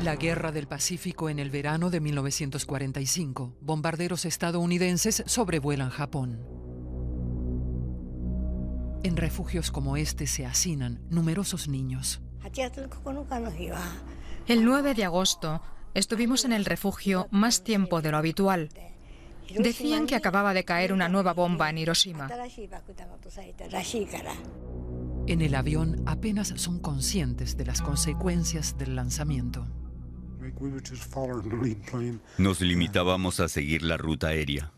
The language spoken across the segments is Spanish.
La Guerra del Pacífico en el verano de 1945. Bombarderos estadounidenses sobrevuelan Japón. En refugios como este se hacinan numerosos niños. El 9 de agosto estuvimos en el refugio más tiempo de lo habitual. Decían que acababa de caer una nueva bomba en Hiroshima. En el avión apenas son conscientes de las consecuencias del lanzamiento. Nos limitábamos a seguir la ruta aérea.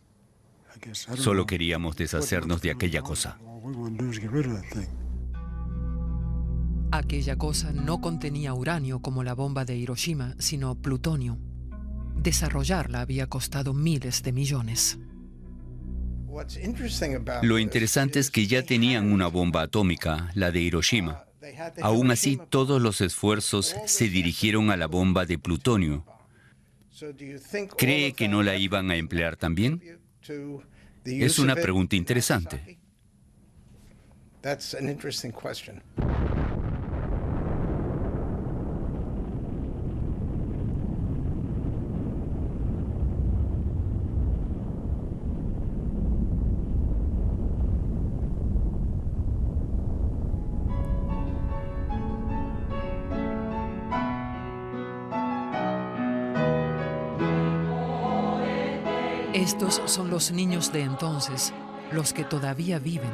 Solo queríamos deshacernos de aquella cosa. Aquella cosa no contenía uranio como la bomba de Hiroshima, sino plutonio. Desarrollarla había costado miles de millones. Lo interesante es que ya tenían una bomba atómica, la de Hiroshima. Aún así, todos los esfuerzos se dirigieron a la bomba de plutonio. ¿Cree que no la iban a emplear también? Es una pregunta interesante. Estos son los niños de entonces, los que todavía viven.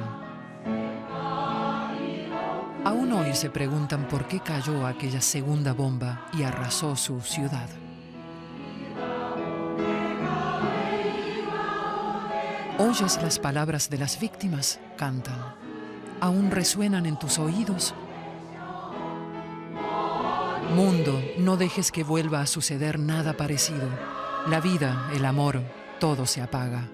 Aún hoy se preguntan por qué cayó aquella segunda bomba y arrasó su ciudad. ¿Oyes las palabras de las víctimas? Cantan. ¿Aún resuenan en tus oídos? Mundo, no dejes que vuelva a suceder nada parecido. La vida, el amor, todo se apaga.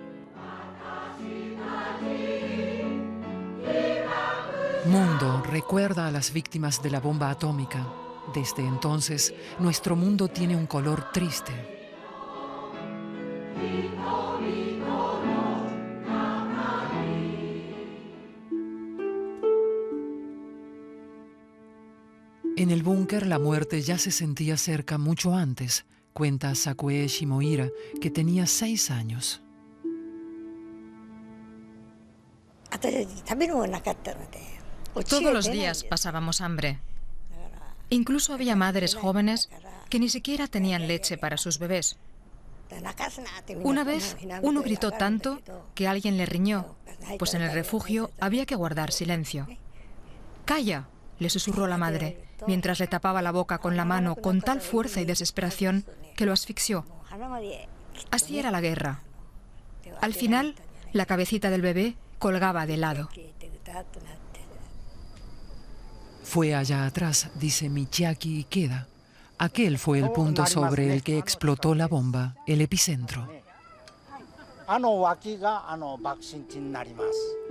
Mundo, recuerda a las víctimas de la bomba atómica. Desde entonces, nuestro mundo tiene un color triste. En el búnker, la muerte ya se sentía cerca mucho antes. Cuenta Sakue Shimohira, que tenía 6 años. Todos los días pasábamos hambre. Incluso había madres jóvenes que ni siquiera tenían leche para sus bebés. Una vez, uno gritó tanto que alguien le riñó, pues en el refugio había que guardar silencio. «¡Calla!», le susurró la madre, mientras le tapaba la boca con la mano con tal fuerza y desesperación que lo asfixió. Así era la guerra. Al final, la cabecita del bebé colgaba de lado. Fue allá atrás, dice Michiaki Ikeda. Aquel fue el punto sobre el que explotó la bomba, el epicentro.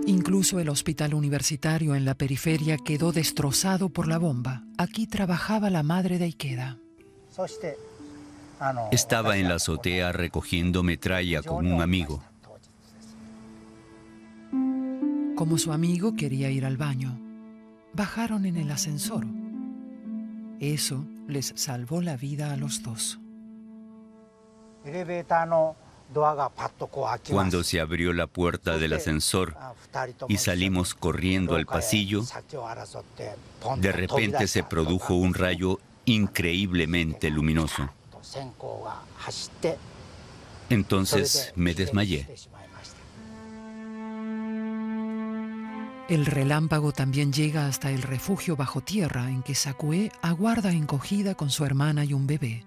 Incluso el hospital universitario en la periferia quedó destrozado por la bomba. Aquí trabajaba la madre de Ikeda. Estaba en la azotea recogiendo metralla con un amigo. Como su amigo quería ir al baño, bajaron en el ascensor. Eso les salvó la vida a los dos. Cuando se abrió la puerta del ascensor y salimos corriendo al pasillo, de repente se produjo un rayo increíblemente luminoso. Entonces me desmayé. El relámpago también llega hasta el refugio bajo tierra en que Sakue aguarda encogida con su hermana y un bebé.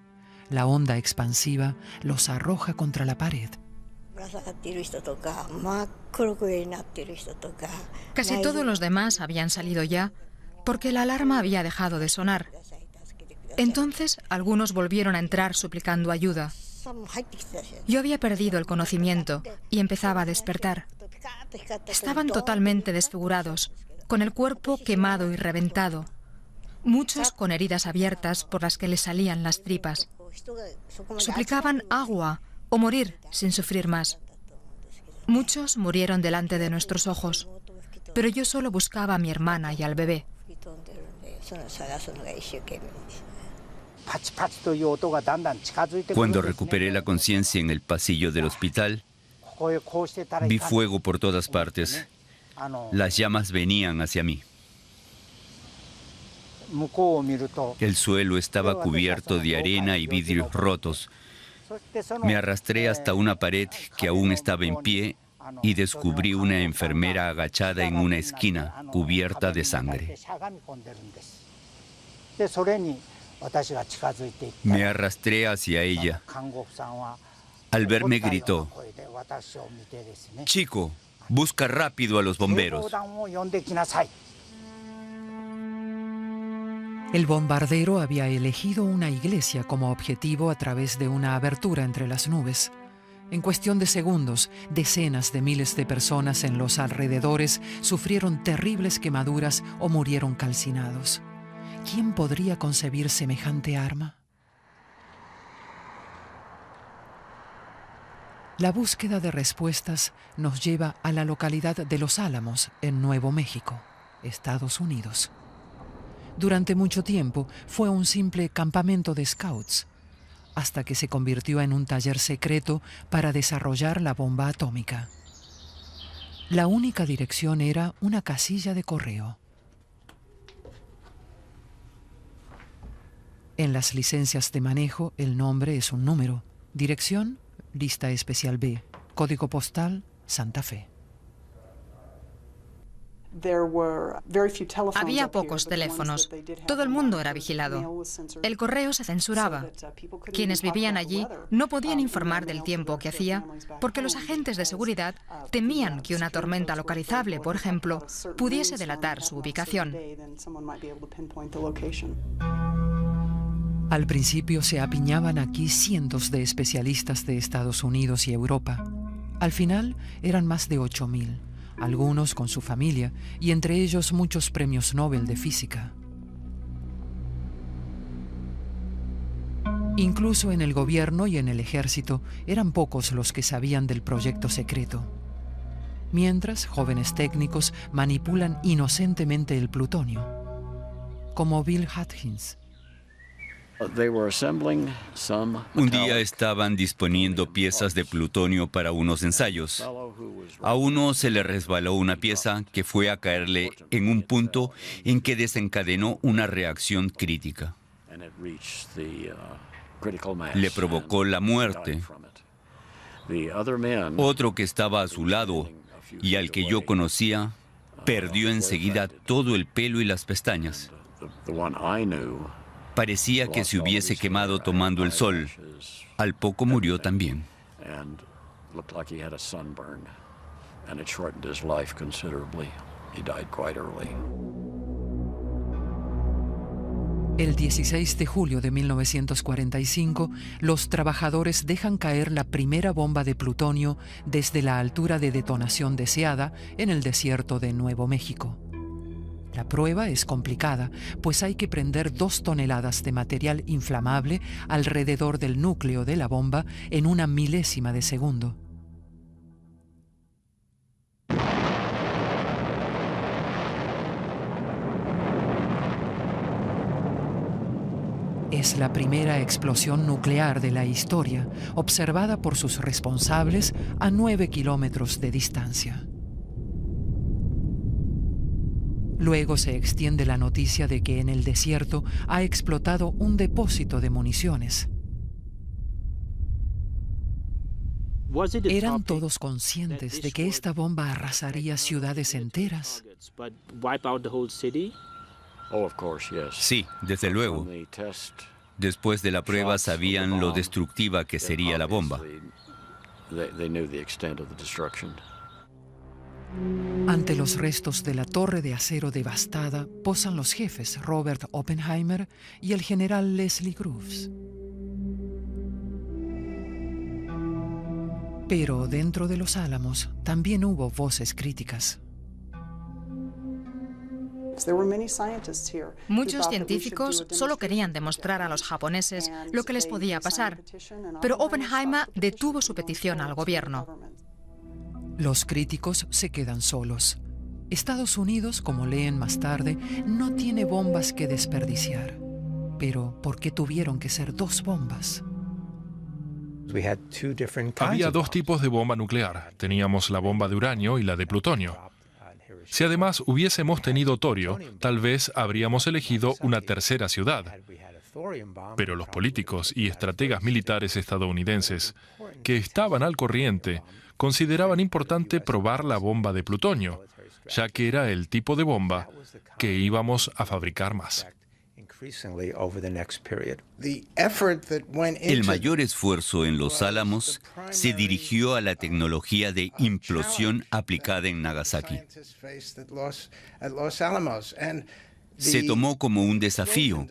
La onda expansiva los arroja contra la pared. Casi todos los demás habían salido ya porque la alarma había dejado de sonar. Entonces algunos volvieron a entrar suplicando ayuda. Yo había perdido el conocimiento y empezaba a despertar. Estaban totalmente desfigurados, con el cuerpo quemado y reventado. Muchos con heridas abiertas por las que les salían las tripas. Suplicaban agua o morir sin sufrir más. Muchos murieron delante de nuestros ojos, pero yo solo buscaba a mi hermana y al bebé. Cuando recuperé la conciencia en el pasillo del hospital, vi fuego por todas partes. Las llamas venían hacia mí. El suelo estaba cubierto de arena y vidrios rotos. Me arrastré hasta una pared que aún estaba en pie y descubrí una enfermera agachada en una esquina, cubierta de sangre. Me arrastré hacia ella. Al verme gritó: «Chico, busca rápido a los bomberos». El bombardero había elegido una iglesia como objetivo a través de una abertura entre las nubes. En cuestión de segundos, decenas de miles de personas en los alrededores sufrieron terribles quemaduras o murieron calcinados. ¿Quién podría concebir semejante arma? La búsqueda de respuestas nos lleva a la localidad de Los Álamos, en Nuevo México, Estados Unidos. Durante mucho tiempo fue un simple campamento de scouts, hasta que se convirtió en un taller secreto para desarrollar la bomba atómica. La única dirección era una casilla de correo. En las licencias de manejo, el nombre es un número. Dirección, lista especial B. Código postal, Santa Fe. Había pocos teléfonos. Todo el mundo era vigilado. El correo se censuraba. Quienes vivían allí no podían informar del tiempo que hacía porque los agentes de seguridad temían que una tormenta localizable, por ejemplo, pudiese delatar su ubicación. Al principio se apiñaban aquí cientos de especialistas de Estados Unidos y Europa. Al final eran más de 8.000. Algunos con su familia, y entre ellos muchos premios Nobel de física. Incluso en el gobierno y en el ejército eran pocos los que sabían del proyecto secreto. Mientras, jóvenes técnicos manipulan inocentemente el plutonio, como Bill Hutchins. Un día estaban disponiendo piezas de plutonio para unos ensayos. A uno se le resbaló una pieza que fue a caerle en un punto en que desencadenó una reacción crítica. Le provocó la muerte. Otro que estaba a su lado y al que yo conocía, perdió enseguida todo el pelo y las pestañas. Parecía que se hubiese quemado tomando el sol. Al poco murió también. El 16 de julio de 1945, los trabajadores dejan caer la primera bomba de plutonio desde la altura de detonación deseada en el desierto de Nuevo México. La prueba es complicada, pues hay que prender 2 toneladas de material inflamable alrededor del núcleo de la bomba en una milésima de segundo. Es la primera explosión nuclear de la historia, observada por sus responsables a 9 kilómetros de distancia. Luego se extiende la noticia de que en el desierto ha explotado un depósito de municiones. ¿Eran todos conscientes de que esta bomba arrasaría ciudades enteras? Sí, desde luego. Después de la prueba sabían lo destructiva que sería la bomba. Ante los restos de la torre de acero devastada posan los jefes Robert Oppenheimer y el general Leslie Groves. Pero dentro de Los Álamos también hubo voces críticas. Muchos científicos solo querían demostrar a los japoneses lo que les podía pasar, pero Oppenheimer detuvo su petición al gobierno. Los críticos se quedan solos. Estados Unidos, como leen más tarde, no tiene bombas que desperdiciar. Pero, ¿por qué tuvieron que ser 2 bombas? Había 2 tipos de bomba nuclear. Teníamos la bomba de uranio y la de plutonio. Si además hubiésemos tenido torio, tal vez habríamos elegido una tercera ciudad. Pero los políticos y estrategas militares estadounidenses, que estaban al corriente, consideraban importante probar la bomba de plutonio, ya que era el tipo de bomba que íbamos a fabricar más. El mayor esfuerzo en Los Álamos se dirigió a la tecnología de implosión aplicada en Nagasaki. Se tomó como un desafío,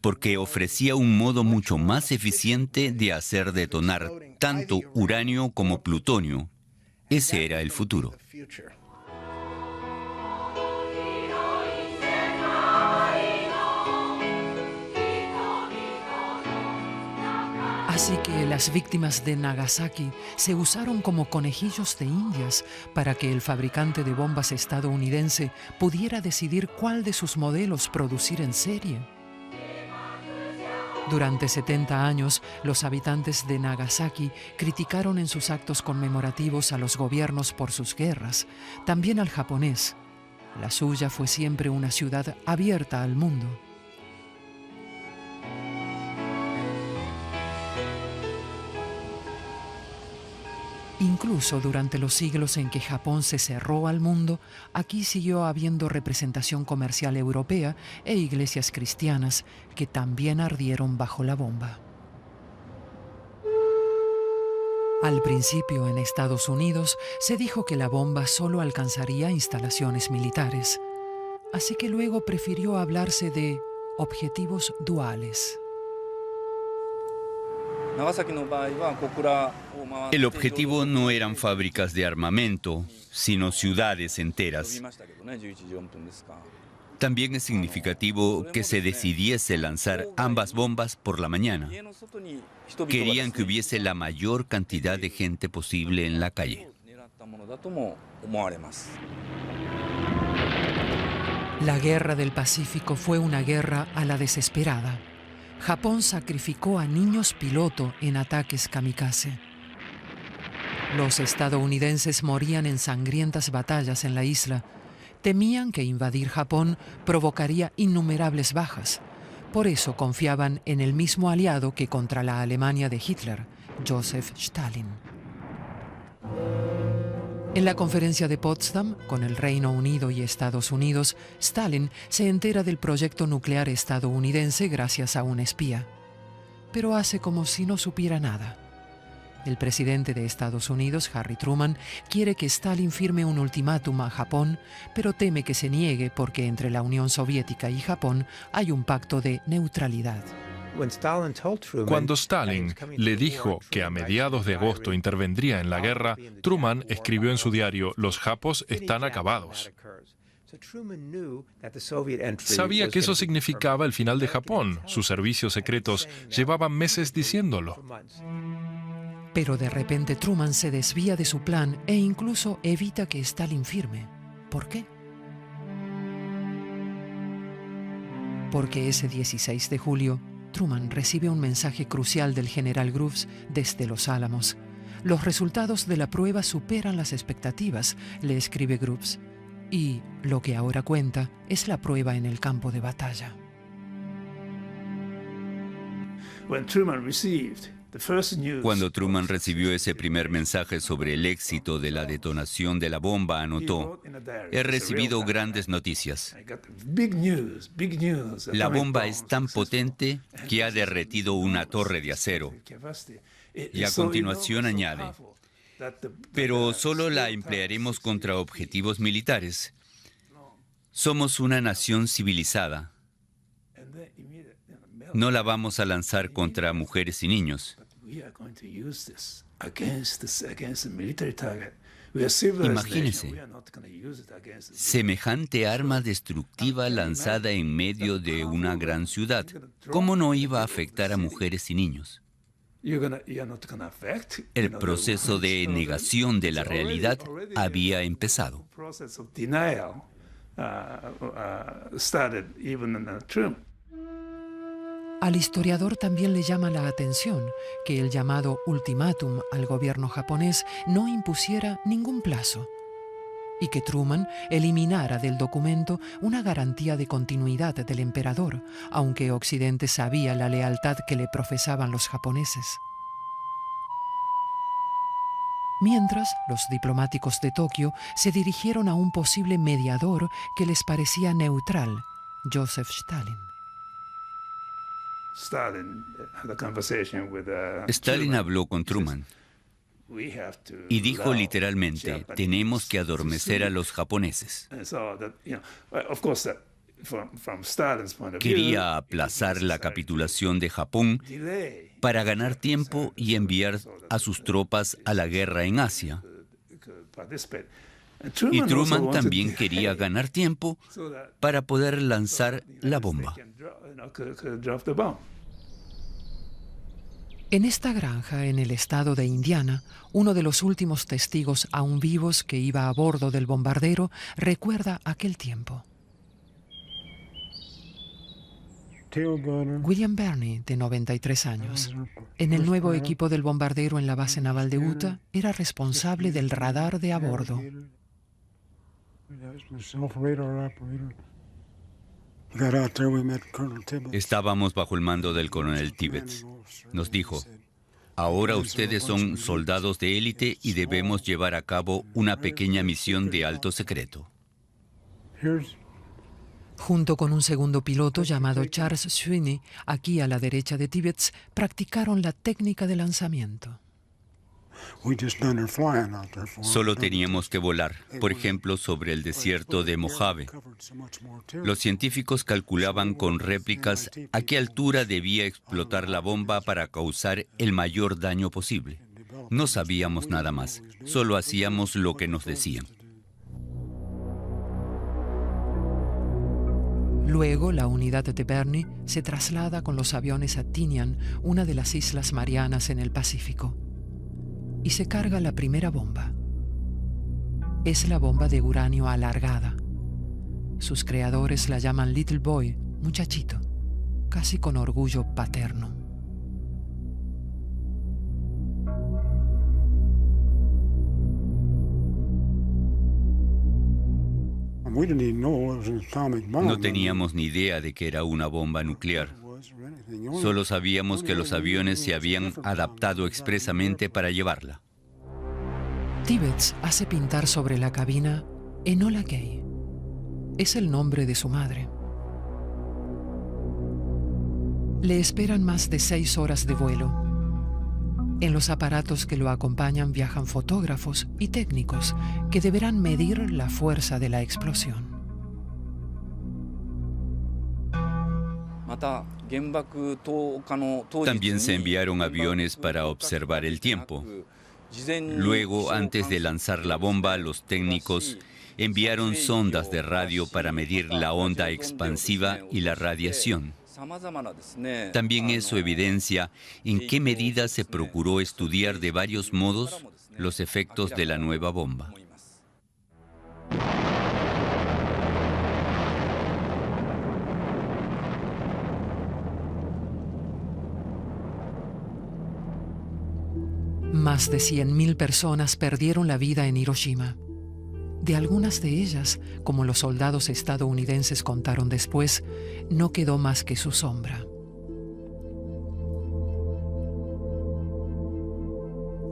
porque ofrecía un modo mucho más eficiente de hacer detonar tanto uranio como plutonio. Ese era el futuro. Así que las víctimas de Nagasaki se usaron como conejillos de indias para que el fabricante de bombas estadounidense pudiera decidir cuál de sus modelos producir en serie. Durante 70 años, los habitantes de Nagasaki criticaron en sus actos conmemorativos a los gobiernos por sus guerras, también al japonés. La suya fue siempre una ciudad abierta al mundo. Incluso durante los siglos en que Japón se cerró al mundo, aquí siguió habiendo representación comercial europea e iglesias cristianas que también ardieron bajo la bomba. Al principio, en Estados Unidos, se dijo que la bomba solo alcanzaría instalaciones militares, así que luego prefirió hablarse de objetivos duales. El objetivo no eran fábricas de armamento, sino ciudades enteras. También es significativo que se decidiese lanzar ambas bombas por la mañana. Querían que hubiese la mayor cantidad de gente posible en la calle. La Guerra del Pacífico fue una guerra a la desesperada. Japón sacrificó a niños piloto en ataques kamikaze. Los estadounidenses morían en sangrientas batallas en la isla. Temían que invadir Japón provocaría innumerables bajas. Por eso confiaban en el mismo aliado que contra la Alemania de Hitler, Joseph Stalin. En la conferencia de Potsdam, con el Reino Unido y Estados Unidos, Stalin se entera del proyecto nuclear estadounidense gracias a un espía. Pero hace como si no supiera nada. El presidente de Estados Unidos, Harry Truman, quiere que Stalin firme un ultimátum a Japón, pero teme que se niegue porque entre la Unión Soviética y Japón hay un pacto de neutralidad. Cuando Stalin le dijo que a mediados de agosto intervendría en la guerra, Truman escribió en su diario: "Los japos están acabados". Sabía que eso significaba el final de Japón. Sus servicios secretos llevaban meses diciéndolo. Pero de repente Truman se desvía de su plan e incluso evita que Stalin firme. ¿Por qué? Porque ese 16 de julio, Truman recibe un mensaje crucial del general Groves desde Los Álamos. Los resultados de la prueba superan las expectativas, le escribe Groves. Y lo que ahora cuenta es la prueba en el campo de batalla. Cuando Truman recibió ese primer mensaje sobre el éxito de la detonación de la bomba, anotó: "He recibido grandes noticias. La bomba es tan potente que ha derretido una torre de acero". Y a continuación añade: "Pero solo la emplearemos contra objetivos militares. Somos una nación civilizada. No la vamos a lanzar contra mujeres y niños". Imagínese, semejante arma destructiva lanzada en medio de una gran ciudad. ¿Cómo no iba a afectar a mujeres y niños? El proceso de negación de la realidad había empezado. Al historiador también le llama la atención que el llamado ultimátum al gobierno japonés no impusiera ningún plazo y que Truman eliminara del documento una garantía de continuidad del emperador, aunque Occidente sabía la lealtad que le profesaban los japoneses. Mientras, los diplomáticos de Tokio se dirigieron a un posible mediador que les parecía neutral, Joseph Stalin. Stalin habló con Truman y dijo literalmente, tenemos que adormecer a los japoneses. Quería aplazar la capitulación de Japón para ganar tiempo y enviar a sus tropas a la guerra en Asia. Y Truman también quería ganar tiempo para poder lanzar la bomba. En esta granja, en el estado de Indiana, uno de los últimos testigos aún vivos que iba a bordo del bombardero recuerda aquel tiempo. William Burney, de 93 años, en el nuevo equipo del bombardero en la base naval de Utah, era responsable del radar de a bordo. Estábamos bajo el mando del coronel Tibbets. Nos dijo, ahora ustedes son soldados de élite y debemos llevar a cabo una pequeña misión de alto secreto. Junto con un segundo piloto llamado Charles Sweeney, aquí a la derecha de Tibbets, practicaron la técnica de lanzamiento. Solo teníamos que volar, por ejemplo, sobre el desierto de Mojave. Los científicos calculaban con réplicas a qué altura debía explotar la bomba para causar el mayor daño posible. No sabíamos nada más, solo hacíamos lo que nos decían. Luego, la unidad de Burney se traslada con los aviones a Tinian, una de las Islas Marianas en el Pacífico, y se carga la primera bomba. Es la bomba de uranio alargada. Sus creadores la llaman Little Boy, muchachito, casi con orgullo paterno. No teníamos ni idea de que era una bomba nuclear. Solo sabíamos que los aviones se habían adaptado expresamente para llevarla. Tibbets hace pintar sobre la cabina Enola Gay. Es el nombre de su madre. Le esperan más de 6 horas de vuelo. En los aparatos que lo acompañan viajan fotógrafos y técnicos que deberán medir la fuerza de la explosión. También se enviaron aviones para observar el tiempo. Luego, antes de lanzar la bomba, los técnicos enviaron sondas de radio para medir la onda expansiva y la radiación. También eso evidencia en qué medida se procuró estudiar de varios modos los efectos de la nueva bomba. Más de 100.000 personas perdieron la vida en Hiroshima. De algunas de ellas, como los soldados estadounidenses contaron después, no quedó más que su sombra.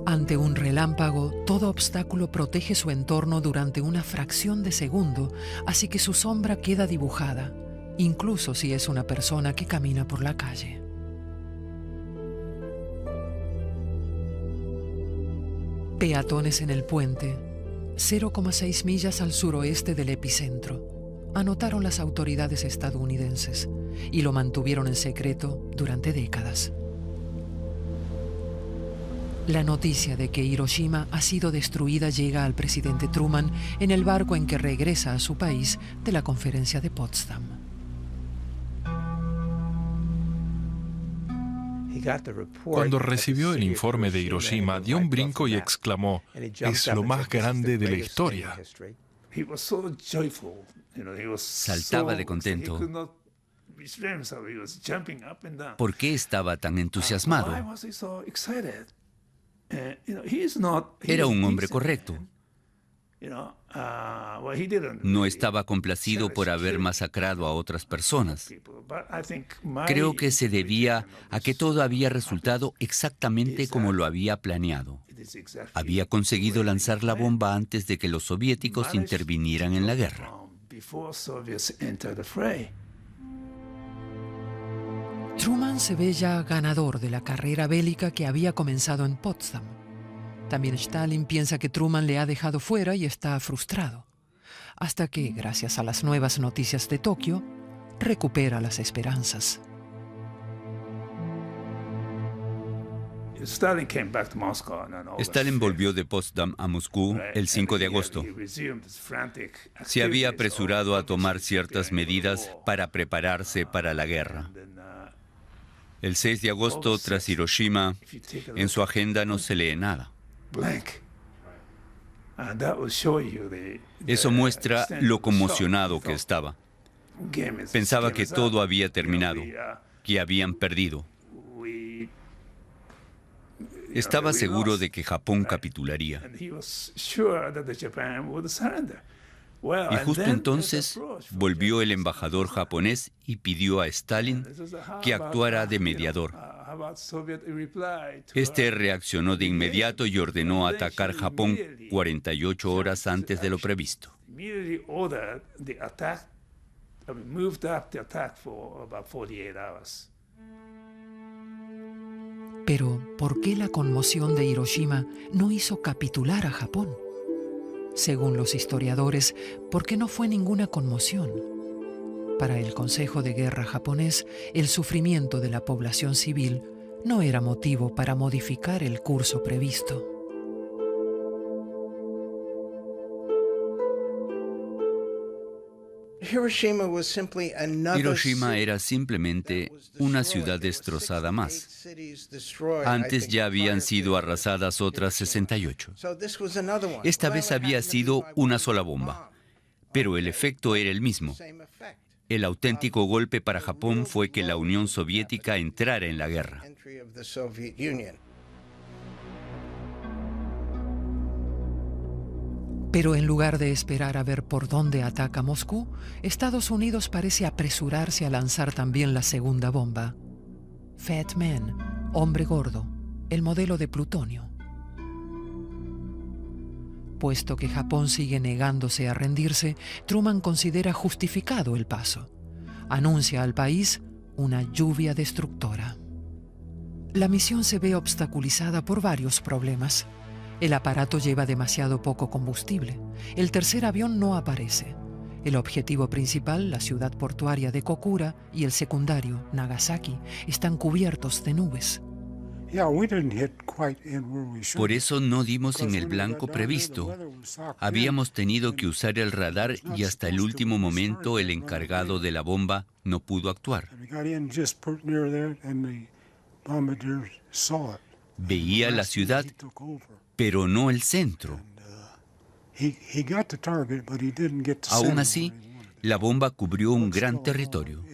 Ante un relámpago, todo obstáculo protege su entorno durante una fracción de segundo, así que su sombra queda dibujada, incluso si es una persona que camina por la calle. Peatones en el puente, 0,6 millas al suroeste del epicentro, anotaron las autoridades estadounidenses y lo mantuvieron en secreto durante décadas. La noticia de que Hiroshima ha sido destruida llega al presidente Truman en el barco en que regresa a su país de la conferencia de Potsdam. Cuando recibió el informe de Hiroshima, dio un brinco y exclamó, «Es lo más grande de la historia». Saltaba de contento. ¿Por qué estaba tan entusiasmado? Era un hombre correcto. No estaba complacido por haber masacrado a otras personas. Creo que se debía a que todo había resultado exactamente como lo había planeado. Había conseguido lanzar la bomba antes de que los soviéticos intervinieran en la guerra. Truman se ve ya ganador de la carrera bélica que había comenzado en Potsdam. También Stalin piensa que Truman le ha dejado fuera y está frustrado. Hasta que, gracias a las nuevas noticias de Tokio, recupera las esperanzas. Stalin volvió de Potsdam a Moscú el 5 de agosto. Se había apresurado a tomar ciertas medidas para prepararse para la guerra. El 6 de agosto, tras Hiroshima, en su agenda no se lee nada. Eso muestra lo conmocionado que estaba. Pensaba que todo había terminado, que habían perdido. Estaba seguro de que Japón capitularía. Y justo entonces volvió el embajador japonés y pidió a Stalin que actuara de mediador. Este reaccionó de inmediato y ordenó atacar Japón 48 horas antes de lo previsto. Pero, ¿por qué la conmoción de Hiroshima no hizo capitular a Japón? Según los historiadores, ¿por qué no fue ninguna conmoción? Para el Consejo de Guerra japonés, el sufrimiento de la población civil no era motivo para modificar el curso previsto. Hiroshima era simplemente una ciudad destrozada más. Antes ya habían sido arrasadas otras 68. Esta vez había sido una sola bomba, pero el efecto era el mismo. El auténtico golpe para Japón fue que la Unión Soviética entrara en la guerra. Pero en lugar de esperar a ver por dónde ataca Moscú, Estados Unidos parece apresurarse a lanzar también la segunda bomba. Fat Man, hombre gordo, el modelo de plutonio. Puesto que Japón sigue negándose a rendirse, Truman considera justificado el paso. Anuncia al país una lluvia destructora. La misión se ve obstaculizada por varios problemas. El aparato lleva demasiado poco combustible. El tercer avión no aparece. El objetivo principal, la ciudad portuaria de Kokura, y el secundario, Nagasaki, están cubiertos de nubes. Por eso no dimos en el blanco previsto. Habíamos tenido que usar el radar y hasta el último momento el encargado de la bomba no pudo actuar. Veía la ciudad, pero no el centro. Aún así, la bomba cubrió un gran territorio.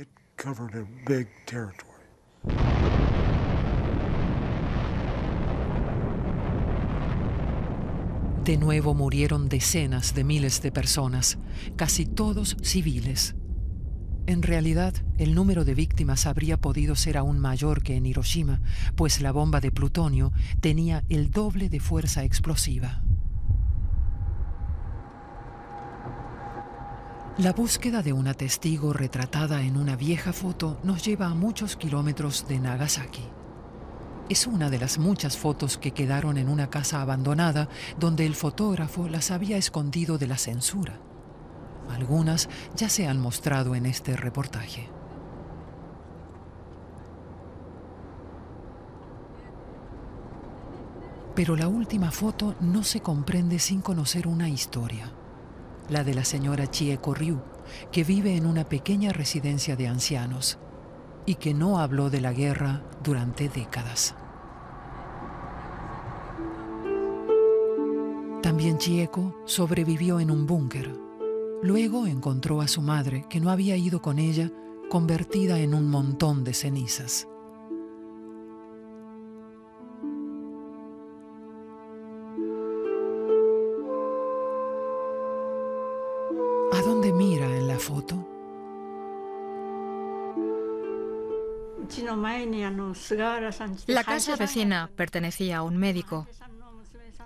De nuevo murieron decenas de miles de personas, casi todos civiles. En realidad, el número de víctimas habría podido ser aún mayor que en Hiroshima, pues la bomba de plutonio tenía el doble de fuerza explosiva. La búsqueda de una testigo retratada en una vieja foto nos lleva a muchos kilómetros de Nagasaki. Es una de las muchas fotos que quedaron en una casa abandonada donde el fotógrafo las había escondido de la censura. Algunas ya se han mostrado en este reportaje. Pero la última foto no se comprende sin conocer una historia. La de la señora Chieko Ryu, que vive en una pequeña residencia de ancianos y que no habló de la guerra durante décadas. También Chieko sobrevivió en un búnker. Luego encontró a su madre, que no había ido con ella, convertida en un montón de cenizas. ¿A dónde mira en la foto? La casa vecina pertenecía a un médico.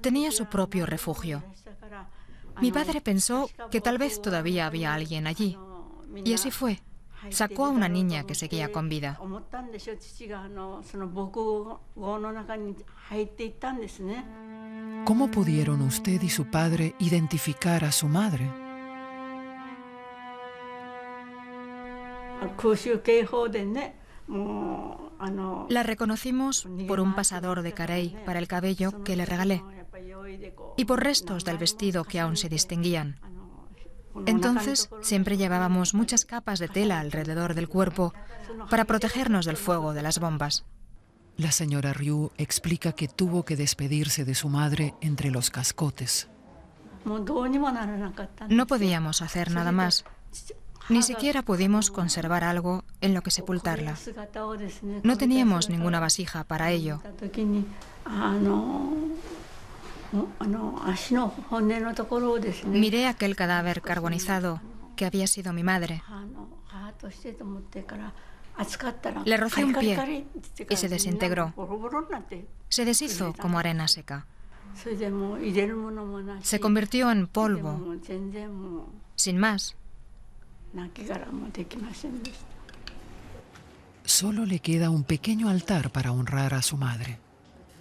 Tenía su propio refugio. Mi padre pensó que tal vez todavía había alguien allí. Y así fue. Sacó a una niña que seguía con vida. ¿Cómo pudieron usted y su padre identificar a su madre? La reconocimos por un pasador de carey para el cabello que le regalé y por restos del vestido que aún se distinguían. Entonces siempre llevábamos muchas capas de tela alrededor del cuerpo para protegernos del fuego de las bombas. La señora Ryu explica que tuvo que despedirse de su madre entre los cascotes. No podíamos hacer nada más. Ni siquiera pudimos conservar algo en lo que sepultarla. No teníamos ninguna vasija para ello. Miré aquel cadáver carbonizado que había sido mi madre. Le rocé un pie y se desintegró. Se deshizo como arena seca. Se convirtió en polvo, sin más. Solo le queda un pequeño altar para honrar a su madre.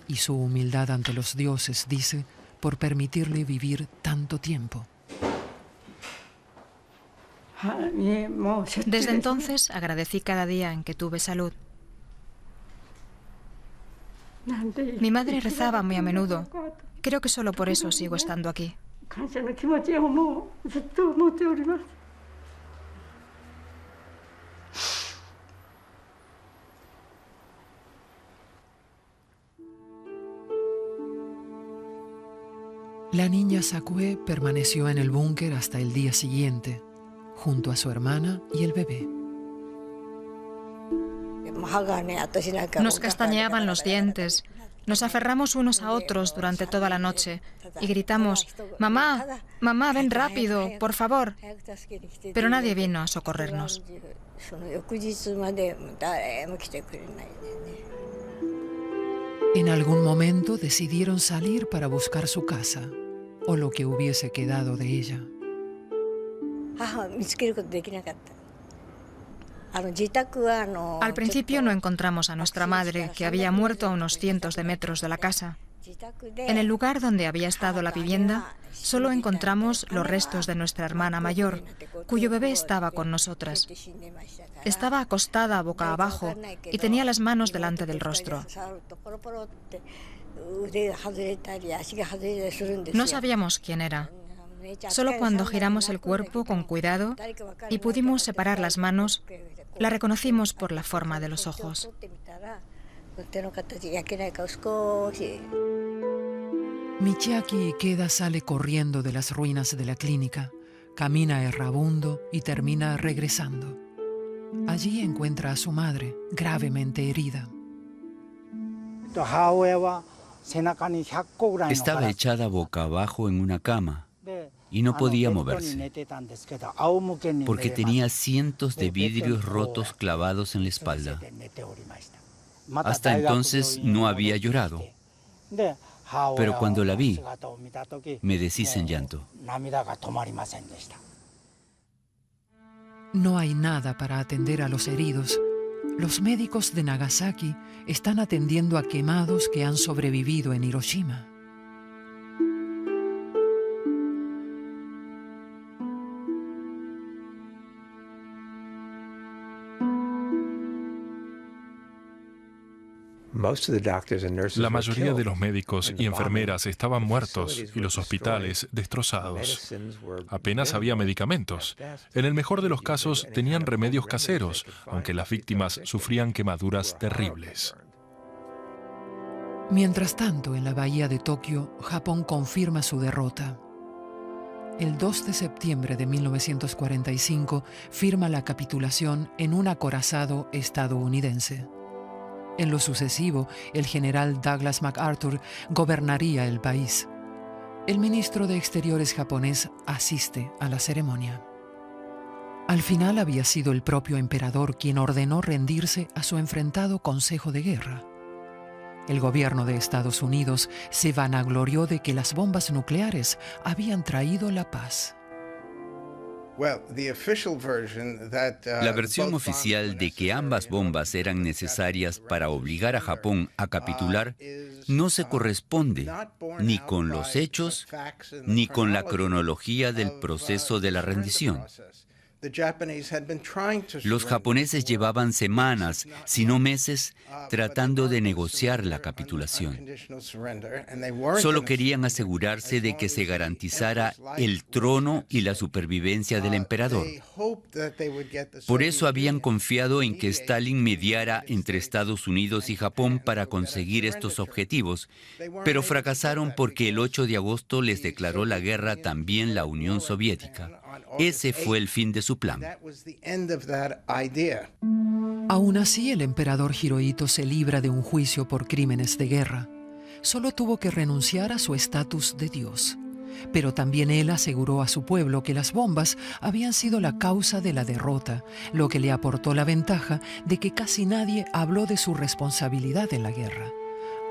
Y su humildad ante los dioses, dice, por permitirle vivir tanto tiempo. Desde entonces agradecí cada día en que tuve salud. Mi madre rezaba muy a menudo. Creo que solo por eso sigo estando aquí. La niña Sakue permaneció en el búnker hasta el día siguiente, junto a su hermana y el bebé. Nos castañeaban los dientes, nos aferramos unos a otros durante toda la noche y gritamos: «Mamá, mamá, ven rápido, por favor». Pero nadie vino a socorrernos. En algún momento decidieron salir para buscar su casa, o lo que hubiese quedado de ella. Al principio no encontramos a nuestra madre, que había muerto a unos cientos de metros de la casa. En el lugar donde había estado la vivienda, solo encontramos los restos de nuestra hermana mayor, cuyo bebé estaba con nosotras. Estaba acostada boca abajo y tenía las manos delante del rostro. No sabíamos quién era. Solo cuando giramos el cuerpo con cuidado y pudimos separar las manos, la reconocimos por la forma de los ojos. Michiaki Ikeda sale corriendo de las ruinas de la clínica, camina errabundo y termina regresando. Allí encuentra a su madre, gravemente herida. Estaba echada boca abajo en una cama y no podía moverse, porque tenía cientos de vidrios rotos clavados en la espalda. Hasta entonces no había llorado, pero cuando la vi, me deshice en llanto. No hay nada para atender a los heridos. Los médicos de Nagasaki están atendiendo a quemados que han sobrevivido en Hiroshima. La mayoría de los médicos y enfermeras estaban muertos y los hospitales destrozados. Apenas había medicamentos. En el mejor de los casos tenían remedios caseros, aunque las víctimas sufrían quemaduras terribles. Mientras tanto, en la bahía de Tokio, Japón confirma su derrota. El 2 de septiembre de 1945 firma la capitulación en un acorazado estadounidense. En lo sucesivo, el general Douglas MacArthur gobernaría el país. El ministro de Exteriores japonés asiste a la ceremonia. Al final había sido el propio emperador quien ordenó rendirse a su enfrentado Consejo de Guerra. El gobierno de Estados Unidos se vanaglorió de que las bombas nucleares habían traído la paz. La versión oficial de que ambas bombas eran necesarias para obligar a Japón a capitular no se corresponde ni con los hechos ni con la cronología del proceso de la rendición. Los japoneses llevaban semanas, si no meses, tratando de negociar la capitulación. Solo querían asegurarse de que se garantizara el trono y la supervivencia del emperador. Por eso habían confiado en que Stalin mediara entre Estados Unidos y Japón para conseguir estos objetivos, pero fracasaron porque el 8 de agosto les declaró la guerra también la Unión Soviética. Ese fue el fin de su plan. Aún así, el emperador Hirohito se libra de un juicio por crímenes de guerra. Solo tuvo que renunciar a su estatus de Dios. Pero también él aseguró a su pueblo que las bombas habían sido la causa de la derrota, lo que le aportó la ventaja de que casi nadie habló de su responsabilidad en la guerra.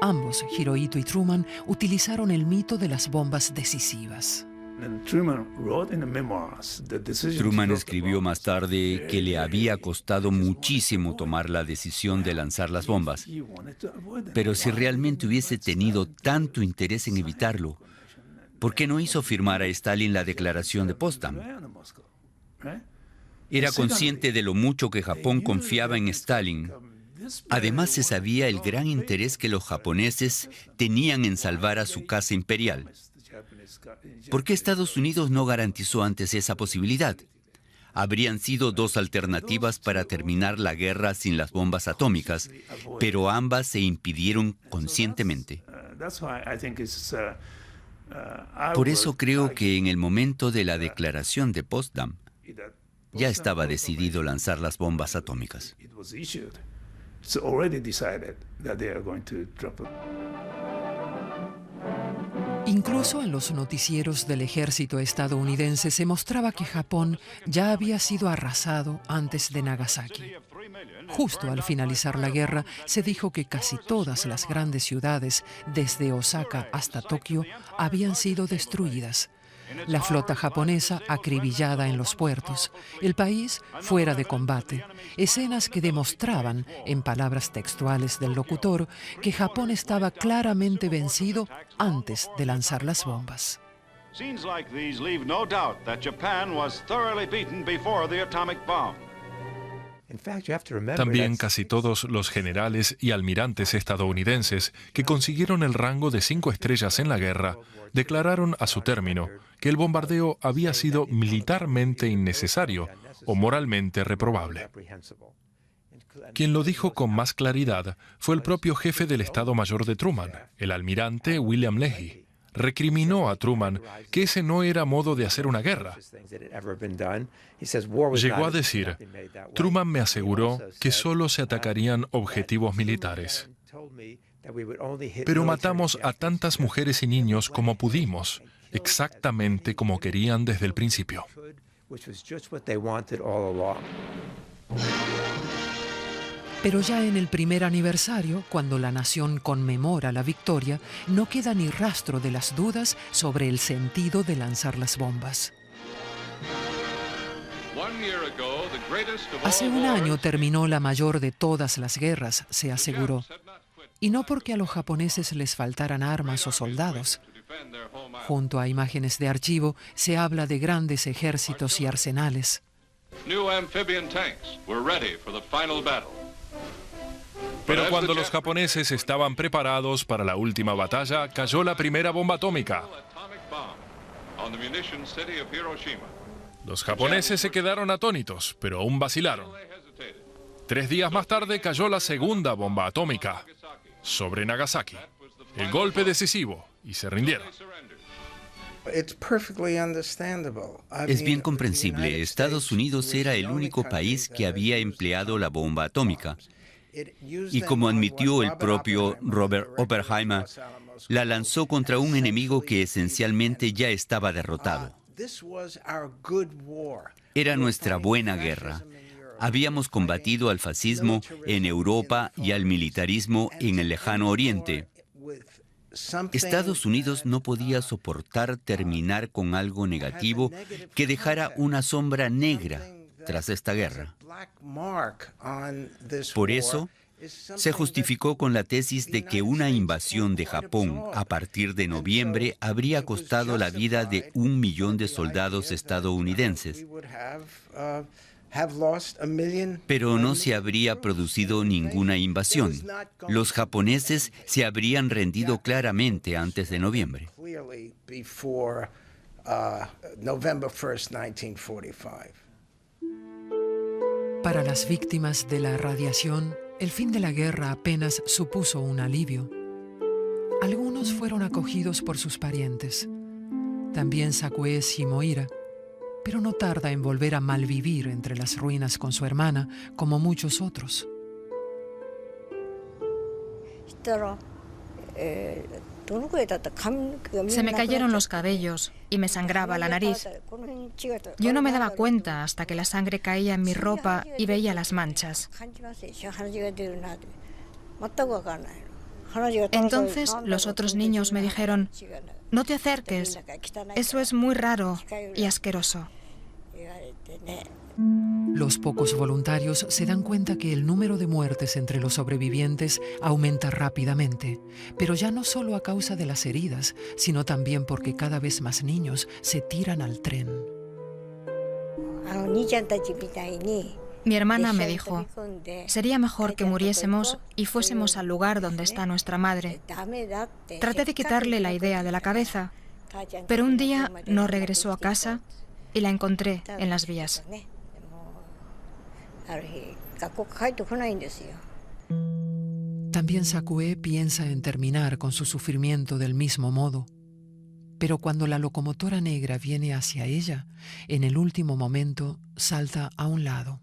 Ambos, Hirohito y Truman, utilizaron el mito de las bombas decisivas. Truman escribió más tarde que le había costado muchísimo tomar la decisión de lanzar las bombas. Pero si realmente hubiese tenido tanto interés en evitarlo, ¿por qué no hizo firmar a Stalin la declaración de Potsdam? Era consciente de lo mucho que Japón confiaba en Stalin. Además, se sabía el gran interés que los japoneses tenían en salvar a su casa imperial. ¿Por qué Estados Unidos no garantizó antes esa posibilidad? Habrían sido dos alternativas para terminar la guerra sin las bombas atómicas, pero ambas se impidieron conscientemente. Por eso creo que en el momento de la declaración de Potsdam, ya estaba decidido lanzar las bombas atómicas. Incluso en los noticieros del ejército estadounidense se mostraba que Japón ya había sido arrasado antes de Nagasaki. Justo al finalizar la guerra, se dijo que casi todas las grandes ciudades, desde Osaka hasta Tokio, habían sido destruidas. La flota japonesa acribillada en los puertos, el país fuera de combate, escenas que demostraban, en palabras textuales del locutor, que Japón estaba claramente vencido antes de lanzar las bombas. Scenes like these leave no doubt that Japan was thoroughly beaten before the atomic bomb. También casi todos los generales y almirantes estadounidenses que consiguieron el rango de 5 estrellas en la guerra declararon a su término que el bombardeo había sido militarmente innecesario o moralmente reprobable. Quien lo dijo con más claridad fue el propio jefe del Estado Mayor de Truman, el almirante William Leahy. Recriminó a Truman que ese no era modo de hacer una guerra. Llegó a decir: Truman me aseguró que solo se atacarían objetivos militares. Pero matamos a tantas mujeres y niños como pudimos, exactamente como querían desde el principio. Pero ya en el primer aniversario, cuando la nación conmemora la victoria, no queda ni rastro de las dudas sobre el sentido de lanzar las bombas. Hace un año terminó la mayor de todas las guerras, se aseguró. Y no porque a los japoneses les faltaran armas o soldados. Junto a imágenes de archivo se habla de grandes ejércitos y arsenales. Pero cuando los japoneses estaban preparados para la última batalla, cayó la primera bomba atómica. Los japoneses se quedaron atónitos, pero aún vacilaron. 3 días más tarde cayó la segunda bomba atómica sobre Nagasaki. El golpe decisivo, y se rindieron. Es bien comprensible. Estados Unidos era el único país que había empleado la bomba atómica. Y como admitió el propio Robert Oppenheimer, la lanzó contra un enemigo que esencialmente ya estaba derrotado. Era nuestra buena guerra. Habíamos combatido al fascismo en Europa y al militarismo en el lejano Oriente. Estados Unidos no podía soportar terminar con algo negativo que dejara una sombra negra tras esta guerra. Por eso, se justificó con la tesis de que una invasión de Japón a partir de noviembre habría costado la vida de 1 millón de soldados estadounidenses. Pero no se habría producido ninguna invasión. Los japoneses se habrían rendido claramente antes de noviembre. Para las víctimas de la radiación, el fin de la guerra apenas supuso un alivio. Algunos fueron acogidos por sus parientes. También Sakue Shimohira, pero no tarda en volver a malvivir entre las ruinas con su hermana, como muchos otros. Se me cayeron los cabellos y me sangraba la nariz. Yo no me daba cuenta hasta que la sangre caía en mi ropa y veía las manchas. Entonces los otros niños me dijeron: no te acerques, eso es muy raro y asqueroso. Los pocos voluntarios se dan cuenta que el número de muertes entre los sobrevivientes aumenta rápidamente, pero ya no solo a causa de las heridas, sino también porque cada vez más niños se tiran al tren. Mi hermana me dijo: sería mejor que muriésemos y fuésemos al lugar donde está nuestra madre. Traté de quitarle la idea de la cabeza, pero un día no regresó a casa y la encontré en las vías. También Sakue piensa en terminar con su sufrimiento del mismo modo. Pero cuando la locomotora negra viene hacia ella, en el último momento salta a un lado.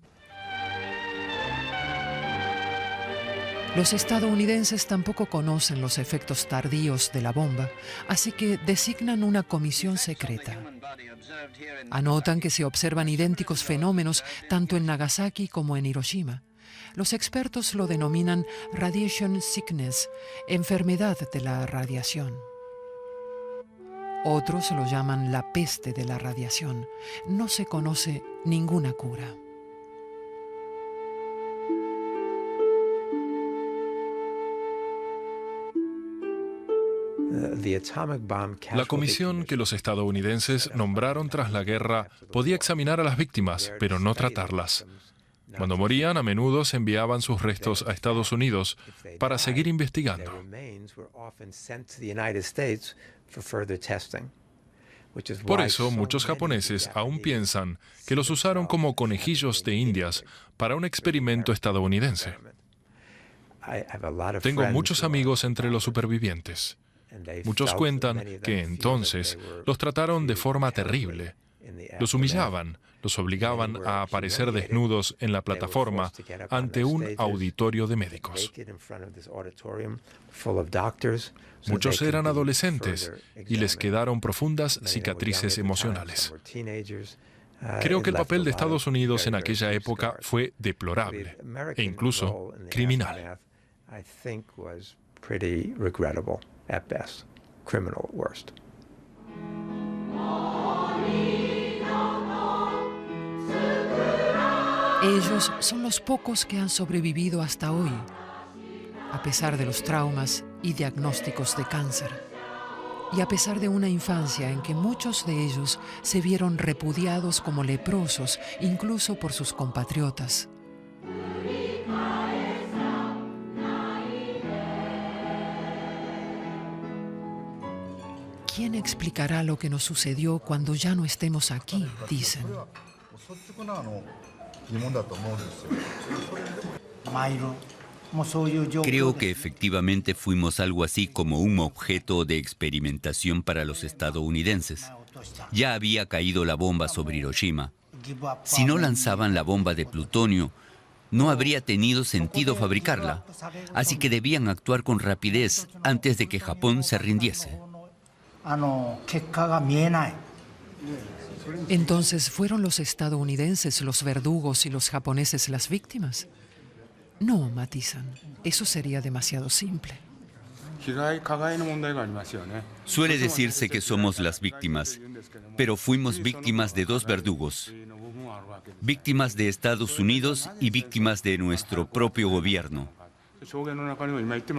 Los estadounidenses tampoco conocen los efectos tardíos de la bomba, así que designan una comisión secreta. Anotan que se observan idénticos fenómenos tanto en Nagasaki como en Hiroshima. Los expertos lo denominan radiation sickness, enfermedad de la radiación. Otros lo llaman la peste de la radiación. No se conoce ninguna cura. La comisión que los estadounidenses nombraron tras la guerra podía examinar a las víctimas, pero no tratarlas. Cuando morían, a menudo se enviaban sus restos a Estados Unidos para seguir investigando. Por eso, muchos japoneses aún piensan que los usaron como conejillos de Indias para un experimento estadounidense. Tengo muchos amigos entre los supervivientes. Muchos cuentan que entonces los trataron de forma terrible. Los humillaban, los obligaban a aparecer desnudos en la plataforma ante un auditorio de médicos. Muchos eran adolescentes y les quedaron profundas cicatrices emocionales. Creo que el papel de Estados Unidos en aquella época fue deplorable e incluso criminal. At best, criminal at worst. Ellos son los pocos que han sobrevivido hasta hoy, a pesar de los traumas y diagnósticos de cáncer, y a pesar de una infancia en que muchos de ellos se vieron repudiados como leprosos, incluso por sus compatriotas. ¿Quién explicará lo que nos sucedió cuando ya no estemos aquí?, dicen. Creo que efectivamente fuimos algo así como un objeto de experimentación para los estadounidenses. Ya había caído la bomba sobre Hiroshima. Si no lanzaban la bomba de plutonio, no habría tenido sentido fabricarla. Así que debían actuar con rapidez antes de que Japón se rindiese. Entonces, ¿fueron los estadounidenses los verdugos y los japoneses las víctimas? No, matizan. Eso sería demasiado simple. Suele decirse que somos las víctimas, pero fuimos víctimas de dos verdugos. Víctimas de Estados Unidos y víctimas de nuestro propio gobierno.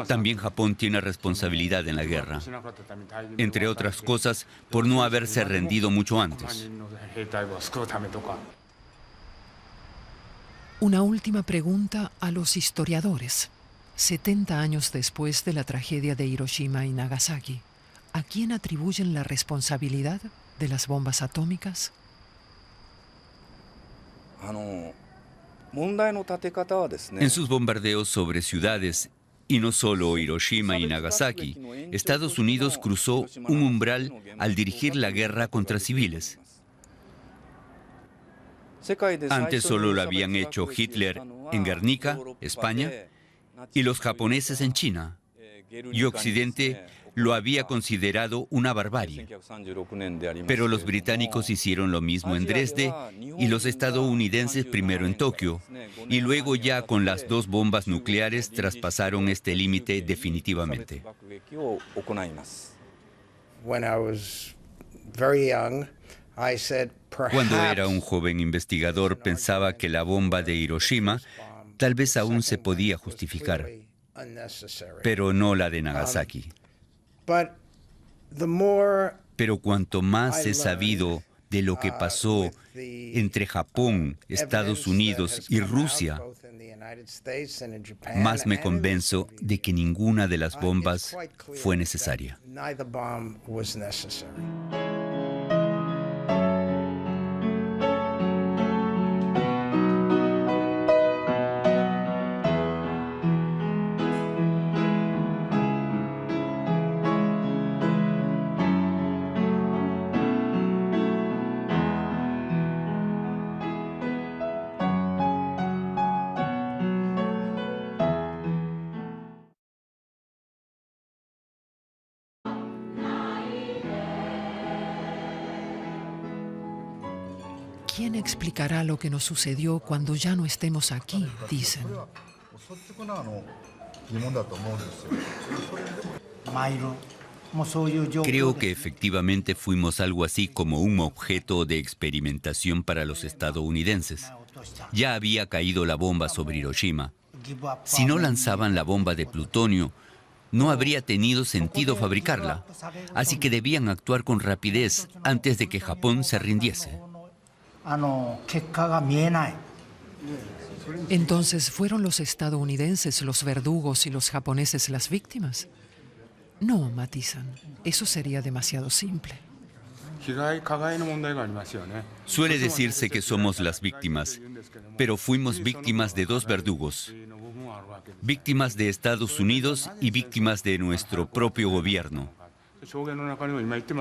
También Japón tiene responsabilidad en la guerra, entre otras cosas, por no haberse rendido mucho antes. Una última pregunta a los historiadores. 70 años después de la tragedia de Hiroshima y Nagasaki, ¿a quién atribuyen la responsabilidad de las bombas atómicas? En sus bombardeos sobre ciudades, y no solo Hiroshima y Nagasaki, Estados Unidos cruzó un umbral al dirigir la guerra contra civiles. Antes solo lo habían hecho Hitler en Guernica, España, y los japoneses en China. Y Occidente lo había considerado una barbarie. Pero los británicos hicieron lo mismo en Dresde y los estadounidenses primero en Tokio. Y luego ya con las dos bombas nucleares traspasaron este límite definitivamente. Cuando era un joven investigador pensaba que la bomba de Hiroshima tal vez aún se podía justificar, pero no la de Nagasaki. Pero cuanto más he sabido de lo que pasó entre Japón, Estados Unidos y Rusia, más me convenzo de que ninguna de las bombas fue necesaria. ¿Quién explicará lo que nos sucedió cuando ya no estemos aquí?, dicen. Creo que efectivamente fuimos algo así como un objeto de experimentación para los estadounidenses. Ya había caído la bomba sobre Hiroshima. Si no lanzaban la bomba de plutonio, no habría tenido sentido fabricarla. Así que debían actuar con rapidez antes de que Japón se rindiese. Entonces, ¿fueron los estadounidenses los verdugos y los japoneses las víctimas? No, matizan. Eso sería demasiado simple. Suele decirse que somos las víctimas, pero fuimos víctimas de dos verdugos. Víctimas de Estados Unidos y víctimas de nuestro propio gobierno.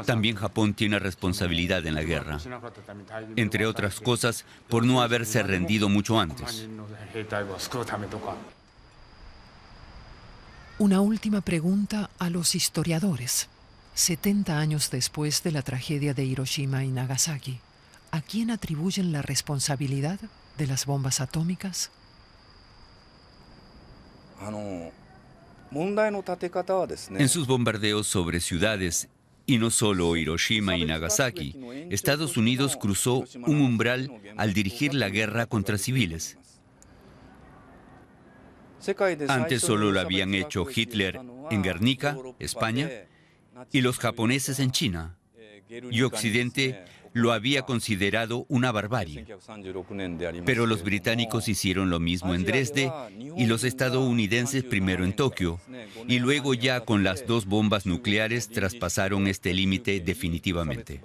También Japón tiene responsabilidad en la guerra, entre otras cosas, por no haberse rendido mucho antes. Una última pregunta a los historiadores. 70 años después de la tragedia de Hiroshima y Nagasaki, ¿a quién atribuyen la responsabilidad de las bombas atómicas? En sus bombardeos sobre ciudades, y no solo Hiroshima y Nagasaki, Estados Unidos cruzó un umbral al dirigir la guerra contra civiles. Antes solo lo habían hecho Hitler en Guernica, España, y los japoneses en China. Y Occidente lo había considerado una barbarie. Pero los británicos hicieron lo mismo en Dresde y los estadounidenses primero en Tokio. Y luego ya con las dos bombas nucleares traspasaron este límite definitivamente.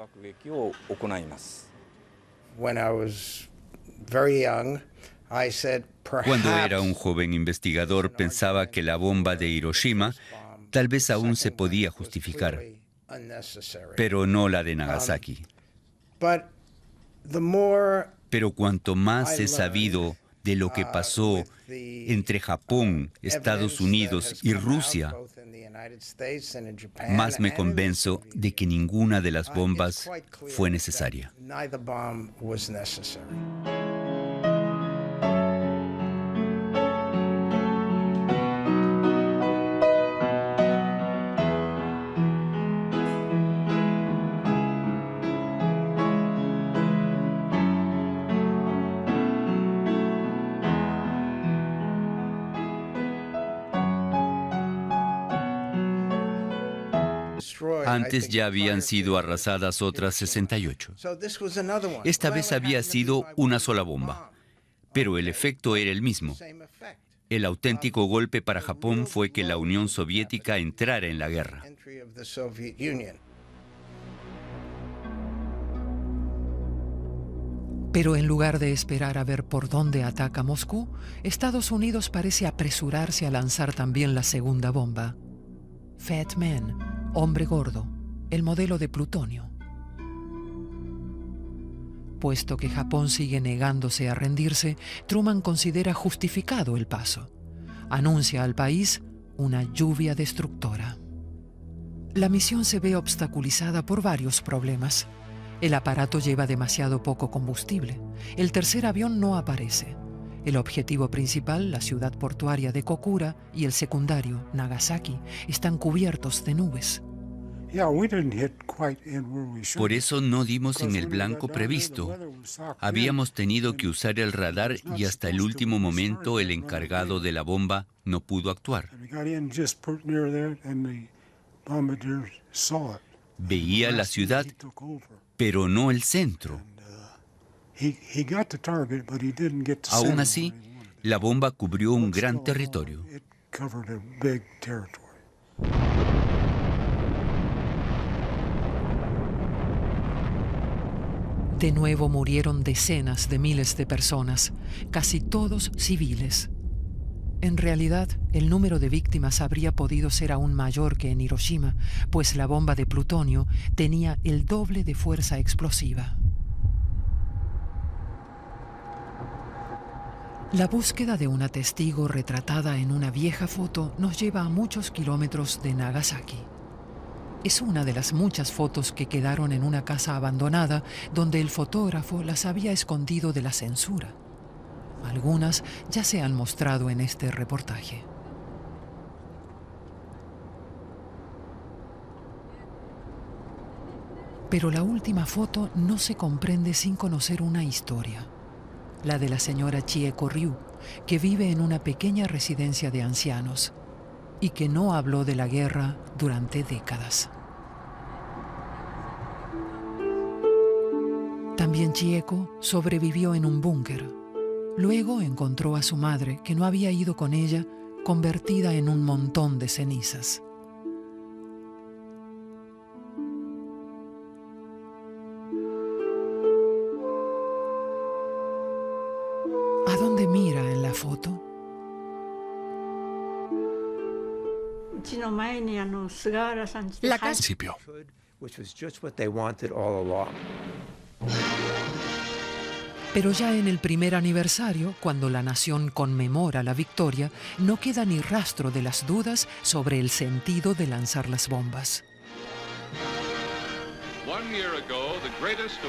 Cuando era un joven investigador, pensaba que la bomba de Hiroshima tal vez aún se podía justificar, pero no la de Nagasaki. Pero cuanto más he sabido de lo que pasó entre Japón, Estados Unidos y Rusia, más me convenzo de que ninguna de las bombas fue necesaria. Antes ya habían sido arrasadas otras 68. Esta vez había sido una sola bomba, pero el efecto era el mismo. El auténtico golpe para Japón fue que la Unión Soviética entrara en la guerra. Pero en lugar de esperar a ver por dónde ataca Moscú, Estados Unidos parece apresurarse a lanzar también la segunda bomba. Fat Man, hombre gordo, el modelo de plutonio. Puesto que Japón sigue negándose a rendirse, Truman considera justificado el paso. Anuncia al país una lluvia destructora. La misión se ve obstaculizada por varios problemas. El aparato lleva demasiado poco combustible. El tercer avión no aparece. El objetivo principal, la ciudad portuaria de Kokura, y el secundario, Nagasaki, están cubiertos de nubes. Por eso no dimos en el blanco previsto. Habíamos tenido que usar el radar y hasta el último momento el encargado de la bomba no pudo actuar. Veía la ciudad, pero no el centro. Aún así, la bomba cubrió un gran territorio. De nuevo murieron decenas de miles de personas, casi todos civiles. En realidad, el número de víctimas habría podido ser aún mayor que en Hiroshima, pues la bomba de plutonio tenía el doble de fuerza explosiva. La búsqueda de una testigo retratada en una vieja foto nos lleva a muchos kilómetros de Nagasaki. Es una de las muchas fotos que quedaron en una casa abandonada donde el fotógrafo las había escondido de la censura. Algunas ya se han mostrado en este reportaje. Pero la última foto no se comprende sin conocer una historia. La de la señora Chieko Ryu, que vive en una pequeña residencia de ancianos y que no habló de la guerra durante décadas. También Chieko sobrevivió en un búnker. Luego encontró a su madre, que no había ido con ella, convertida en un montón de cenizas. ¿A dónde mira en la foto? La casa. Principio. Pero ya en el primer aniversario, cuando la nación conmemora la victoria, no queda ni rastro de las dudas sobre el sentido de lanzar las bombas.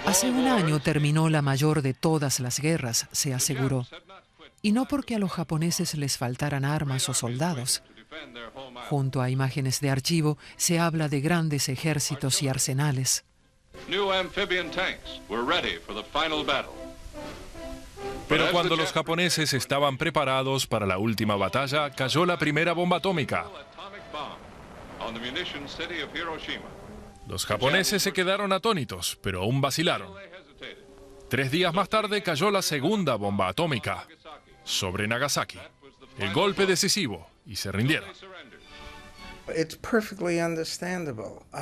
Hace un año terminó la mayor de todas las guerras, se aseguró. Y no porque a los japoneses les faltaran armas o soldados. Junto a imágenes de archivo se habla de grandes ejércitos y arsenales. Pero cuando los japoneses estaban preparados para la última batalla, cayó la primera bomba atómica. Los japoneses se quedaron atónitos, pero aún vacilaron. 3 días más tarde cayó la segunda bomba atómica sobre Nagasaki. El golpe decisivo, y se rindieron.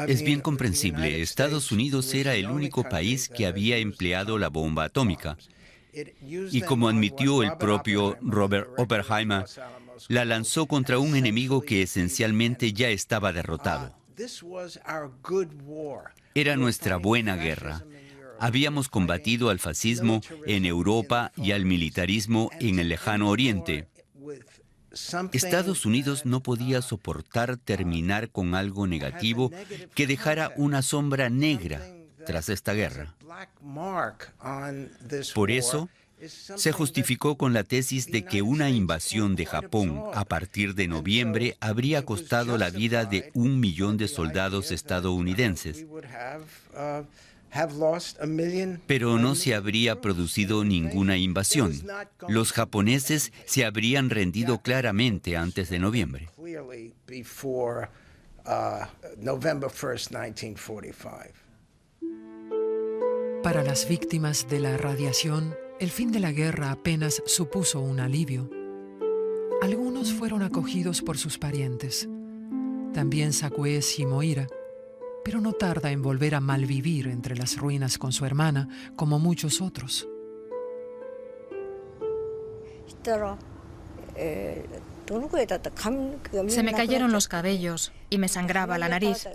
Es bien comprensible. Estados Unidos era el único país que había empleado la bomba atómica. y como admitió el propio Robert Oppenheimer, la lanzó contra un enemigo que esencialmente ya estaba derrotado. Era nuestra buena guerra. Habíamos combatido al fascismo en Europa y al militarismo en el lejano Oriente. Estados Unidos no podía soportar terminar con algo negativo que dejara una sombra negra tras esta guerra. Por eso, se justificó con la tesis de que una invasión de Japón a partir de noviembre habría costado la vida de 1 millón de soldados estadounidenses. Pero no se habría producido ninguna invasión. Los japoneses se habrían rendido claramente antes de noviembre. Para las víctimas de la radiación, el fin de la guerra apenas supuso un alivio. Algunos fueron acogidos por sus parientes. También Sakue Shimohira, pero no tarda en volver a malvivir entre las ruinas con su hermana, como muchos otros. Se me cayeron los cabellos y me sangraba la nariz.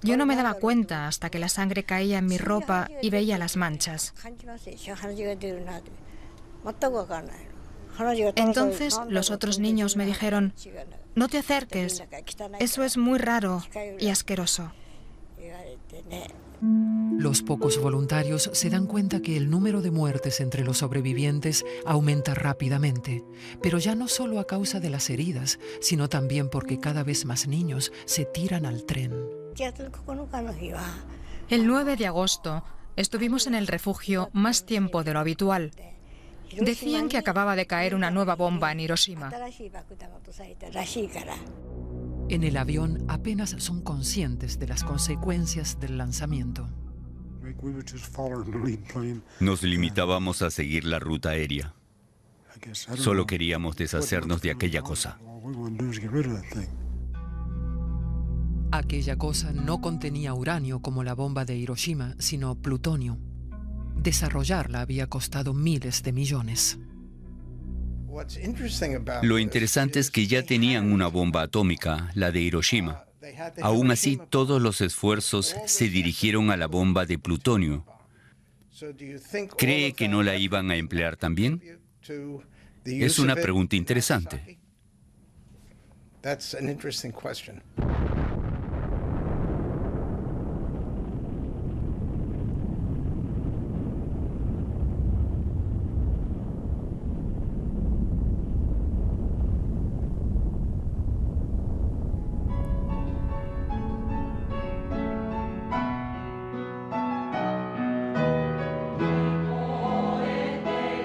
Yo no me daba cuenta hasta que la sangre caía en mi ropa y veía las manchas. Entonces los otros niños me dijeron: no te acerques, eso es muy raro y asqueroso. Los pocos voluntarios se dan cuenta que el número de muertes entre los sobrevivientes aumenta rápidamente, pero ya no solo a causa de las heridas, sino también porque cada vez más niños se tiran al tren. El 9 de agosto estuvimos en el refugio más tiempo de lo habitual. Decían que acababa de caer una nueva bomba en Hiroshima. En el avión apenas son conscientes de las consecuencias del lanzamiento. Nos limitábamos a seguir la ruta aérea. Solo queríamos deshacernos de aquella cosa. Aquella cosa no contenía uranio como la bomba de Hiroshima, sino plutonio. Desarrollarla había costado miles de millones. Lo interesante es que ya tenían una bomba atómica, la de Hiroshima. Aún así, todos los esfuerzos se dirigieron a la bomba de plutonio. ¿Cree que no la iban a emplear también? Es una pregunta interesante.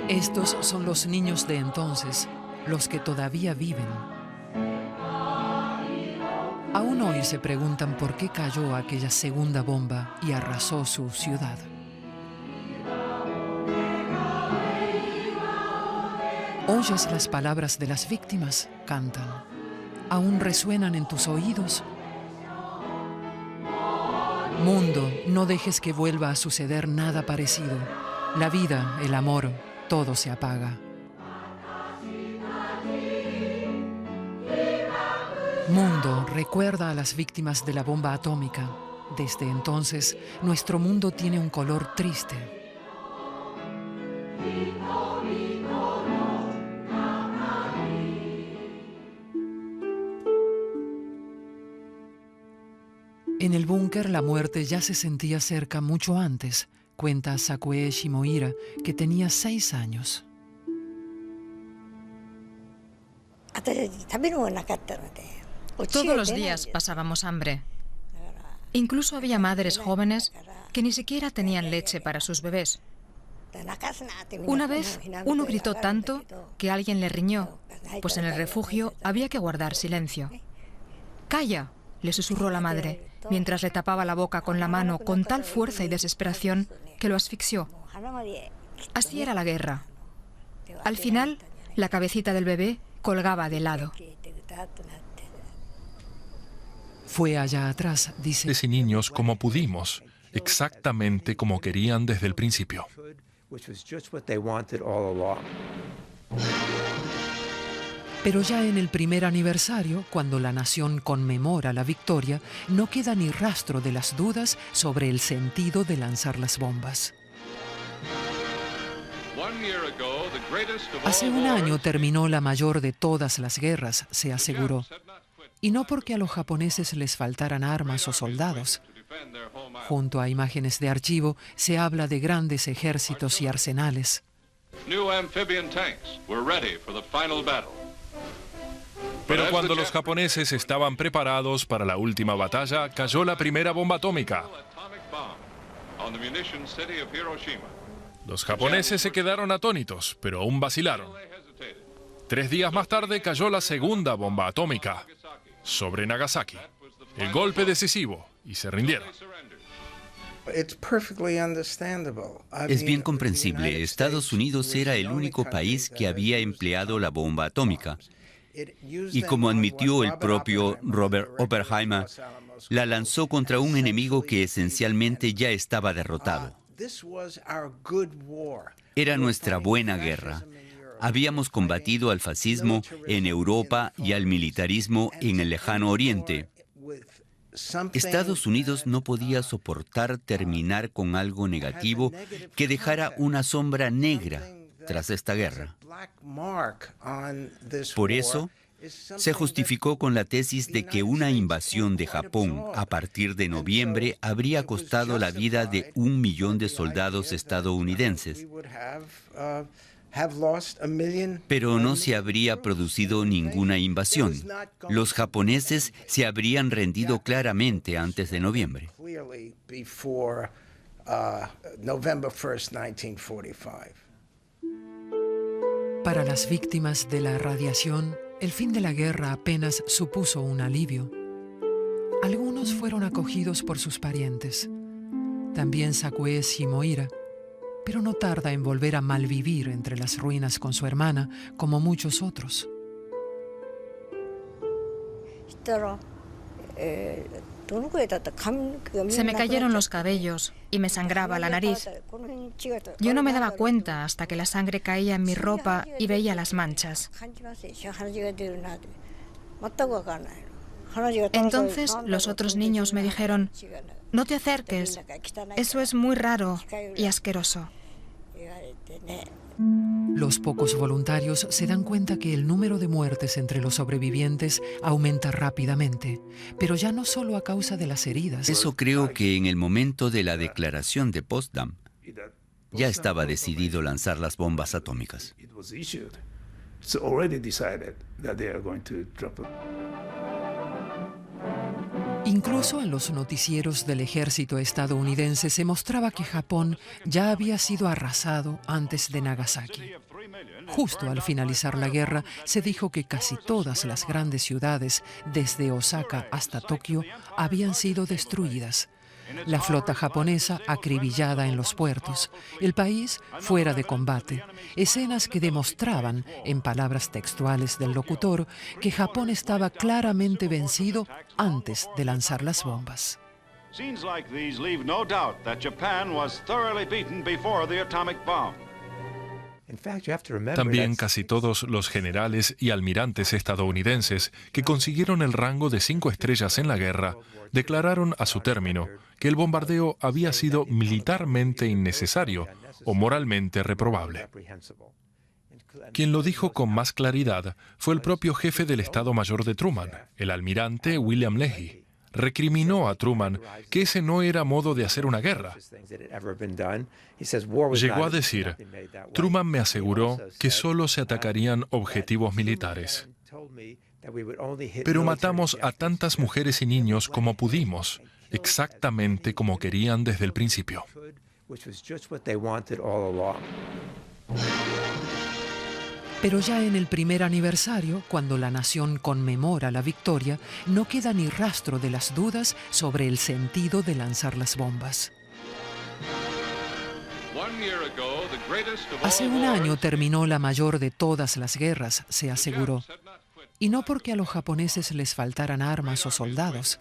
Estos son los niños de entonces, los que todavía viven. Aún hoy se preguntan por qué cayó aquella segunda bomba y arrasó su ciudad. ¿Oyes las palabras de las víctimas? Cantan. ¿Aún resuenan en tus oídos? Mundo, no dejes que vuelva a suceder nada parecido. La vida, el amor, todo se apaga. Mundo, recuerda a las víctimas de la bomba atómica. Desde entonces, nuestro mundo tiene un color triste. En el búnker, la muerte ya se sentía cerca mucho antes, cuenta Sakue Shimohira, que tenía 6 años. Todos los días pasábamos hambre. Incluso había madres jóvenes que ni siquiera tenían leche para sus bebés. Una vez, uno gritó tanto que alguien le riñó, pues en el refugio había que guardar silencio. «¡Calla!», le susurró la madre, mientras le tapaba la boca con la mano con tal fuerza y desesperación que lo asfixió. Así era la guerra. Al final, la cabecita del bebé colgaba de lado. Fue allá atrás, dice. Y niños como pudimos, exactamente como querían desde el principio. Pero ya en el primer aniversario, cuando la nación conmemora la victoria, no queda ni rastro de las dudas sobre el sentido de lanzar las bombas. Hace un año terminó la mayor de todas las guerras, se aseguró. Y no porque a los japoneses les faltaran armas o soldados. Junto a imágenes de archivo se habla de grandes ejércitos y arsenales. Pero cuando los japoneses estaban preparados para la última batalla, cayó la primera bomba atómica. Los japoneses se quedaron atónitos, pero aún vacilaron. 3 días más tarde cayó la segunda bomba atómica sobre Nagasaki. El golpe decisivo, y se rindieron. Es bien comprensible. Estados Unidos era el único país que había empleado la bomba atómica. Y como admitió el propio Robert Oppenheimer, la lanzó contra un enemigo que esencialmente ya estaba derrotado. Era nuestra buena guerra. Habíamos combatido al fascismo en Europa y al militarismo en el lejano Oriente. Estados Unidos no podía soportar terminar con algo negativo que dejara una sombra negra tras esta guerra. Por eso, se justificó con la tesis de que una invasión de Japón a partir de noviembre habría costado la vida de 1 millón de soldados estadounidenses. Pero no se habría producido ninguna invasión. Los japoneses se habrían rendido claramente antes de noviembre. Para las víctimas de la radiación, el fin de la guerra apenas supuso un alivio. Algunos fueron acogidos por sus parientes. También Sakue Shimohira, pero no tarda en volver a malvivir entre las ruinas con su hermana, como muchos otros. Se me cayeron los cabellos y me sangraba la nariz. Yo no me daba cuenta hasta que la sangre caía en mi ropa y veía las manchas. Entonces los otros niños me dijeron: no te acerques, eso es muy raro y asqueroso. Los pocos voluntarios se dan cuenta que el número de muertes entre los sobrevivientes aumenta rápidamente, pero ya no solo a causa de las heridas. Eso creo que en el momento de la declaración de Potsdam ya estaba decidido lanzar las bombas atómicas. Incluso en los noticieros del ejército estadounidense se mostraba que Japón ya había sido arrasado antes de Nagasaki. Justo al finalizar la guerra, se dijo que casi todas las grandes ciudades, desde Osaka hasta Tokio, habían sido destruidas. La flota japonesa acribillada en los puertos, el país fuera de combate, escenas que demostraban, en palabras textuales del locutor, que Japón estaba claramente vencido antes de lanzar las bombas. Scenes like these leave no doubt that Japan was thoroughly beaten before the atomic bomb. También casi todos los generales y almirantes estadounidenses que consiguieron el rango de 5 estrellas en la guerra declararon a su término que el bombardeo había sido militarmente innecesario o moralmente reprobable. Quien lo dijo con más claridad fue el propio jefe del Estado Mayor de Truman, el almirante William Leahy. Recriminó a Truman que ese no era modo de hacer una guerra. Llegó a decir: Truman me aseguró que solo se atacarían objetivos militares. Pero matamos a tantas mujeres y niños como pudimos, exactamente como querían desde el principio. Pero ya en el primer aniversario, cuando la nación conmemora la victoria, no queda ni rastro de las dudas sobre el sentido de lanzar las bombas. Hace un año terminó la mayor de todas las guerras, se aseguró. Y no porque a los japoneses les faltaran armas o soldados.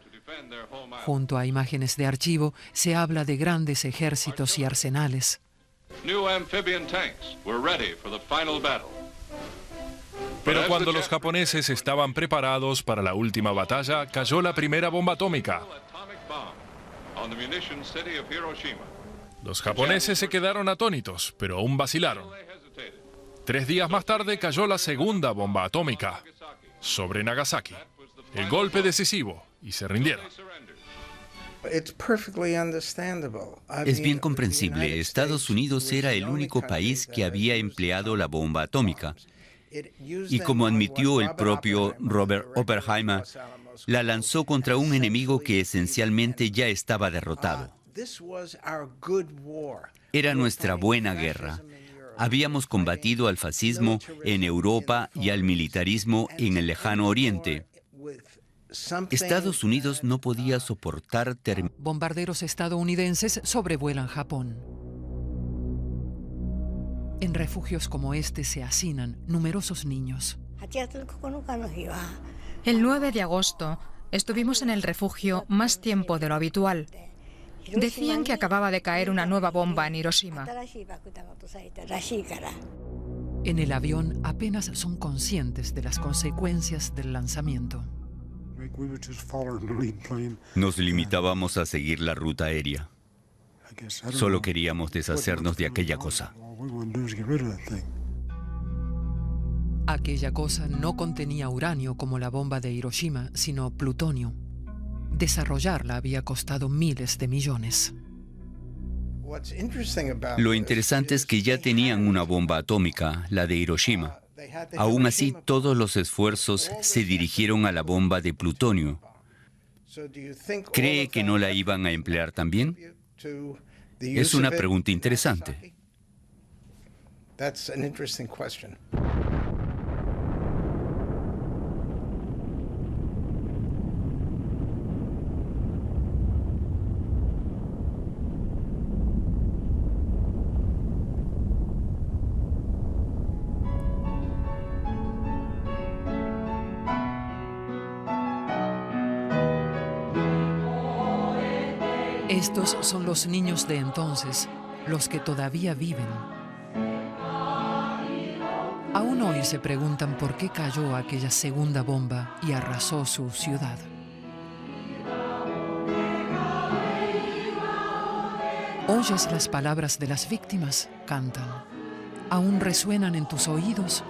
Junto a imágenes de archivo se habla de grandes ejércitos y arsenales. New amphibian tanks were ready for the final battle. Pero cuando los japoneses estaban preparados para la última batalla, cayó la primera bomba atómica. Los japoneses se quedaron atónitos, pero aún vacilaron. 3 días más tarde cayó la segunda bomba atómica sobre Nagasaki. El golpe decisivo, y se rindieron. Es bien comprensible. Estados Unidos era el único país que había empleado la bomba atómica. Y como admitió el propio Robert Oppenheimer, la lanzó contra un enemigo que esencialmente ya estaba derrotado. Era nuestra buena guerra. Habíamos combatido al fascismo en Europa y al militarismo en el lejano Oriente. Estados Unidos no podía soportar Bombarderos estadounidenses sobrevuelan Japón. En refugios como este se hacinan numerosos niños. El 9 de agosto estuvimos en el refugio más tiempo de lo habitual. Decían que acababa de caer una nueva bomba en Hiroshima. En el avión apenas son conscientes de las consecuencias del lanzamiento. Nos limitábamos a seguir la ruta aérea. Solo queríamos deshacernos de aquella cosa. Aquella cosa no contenía uranio como la bomba de Hiroshima, sino plutonio. Desarrollarla había costado miles de millones. Lo interesante es que ya tenían una bomba atómica, la de Hiroshima. Aún así, todos los esfuerzos se dirigieron a la bomba de plutonio. ¿Cree que no la iban a emplear también? Es una pregunta interesante. Estos son los niños de entonces, los que todavía viven. Aún hoy se preguntan por qué cayó aquella segunda bomba y arrasó su ciudad. ¿Oyes las palabras de las víctimas? Cantan. ¿Aún resuenan en tus oídos?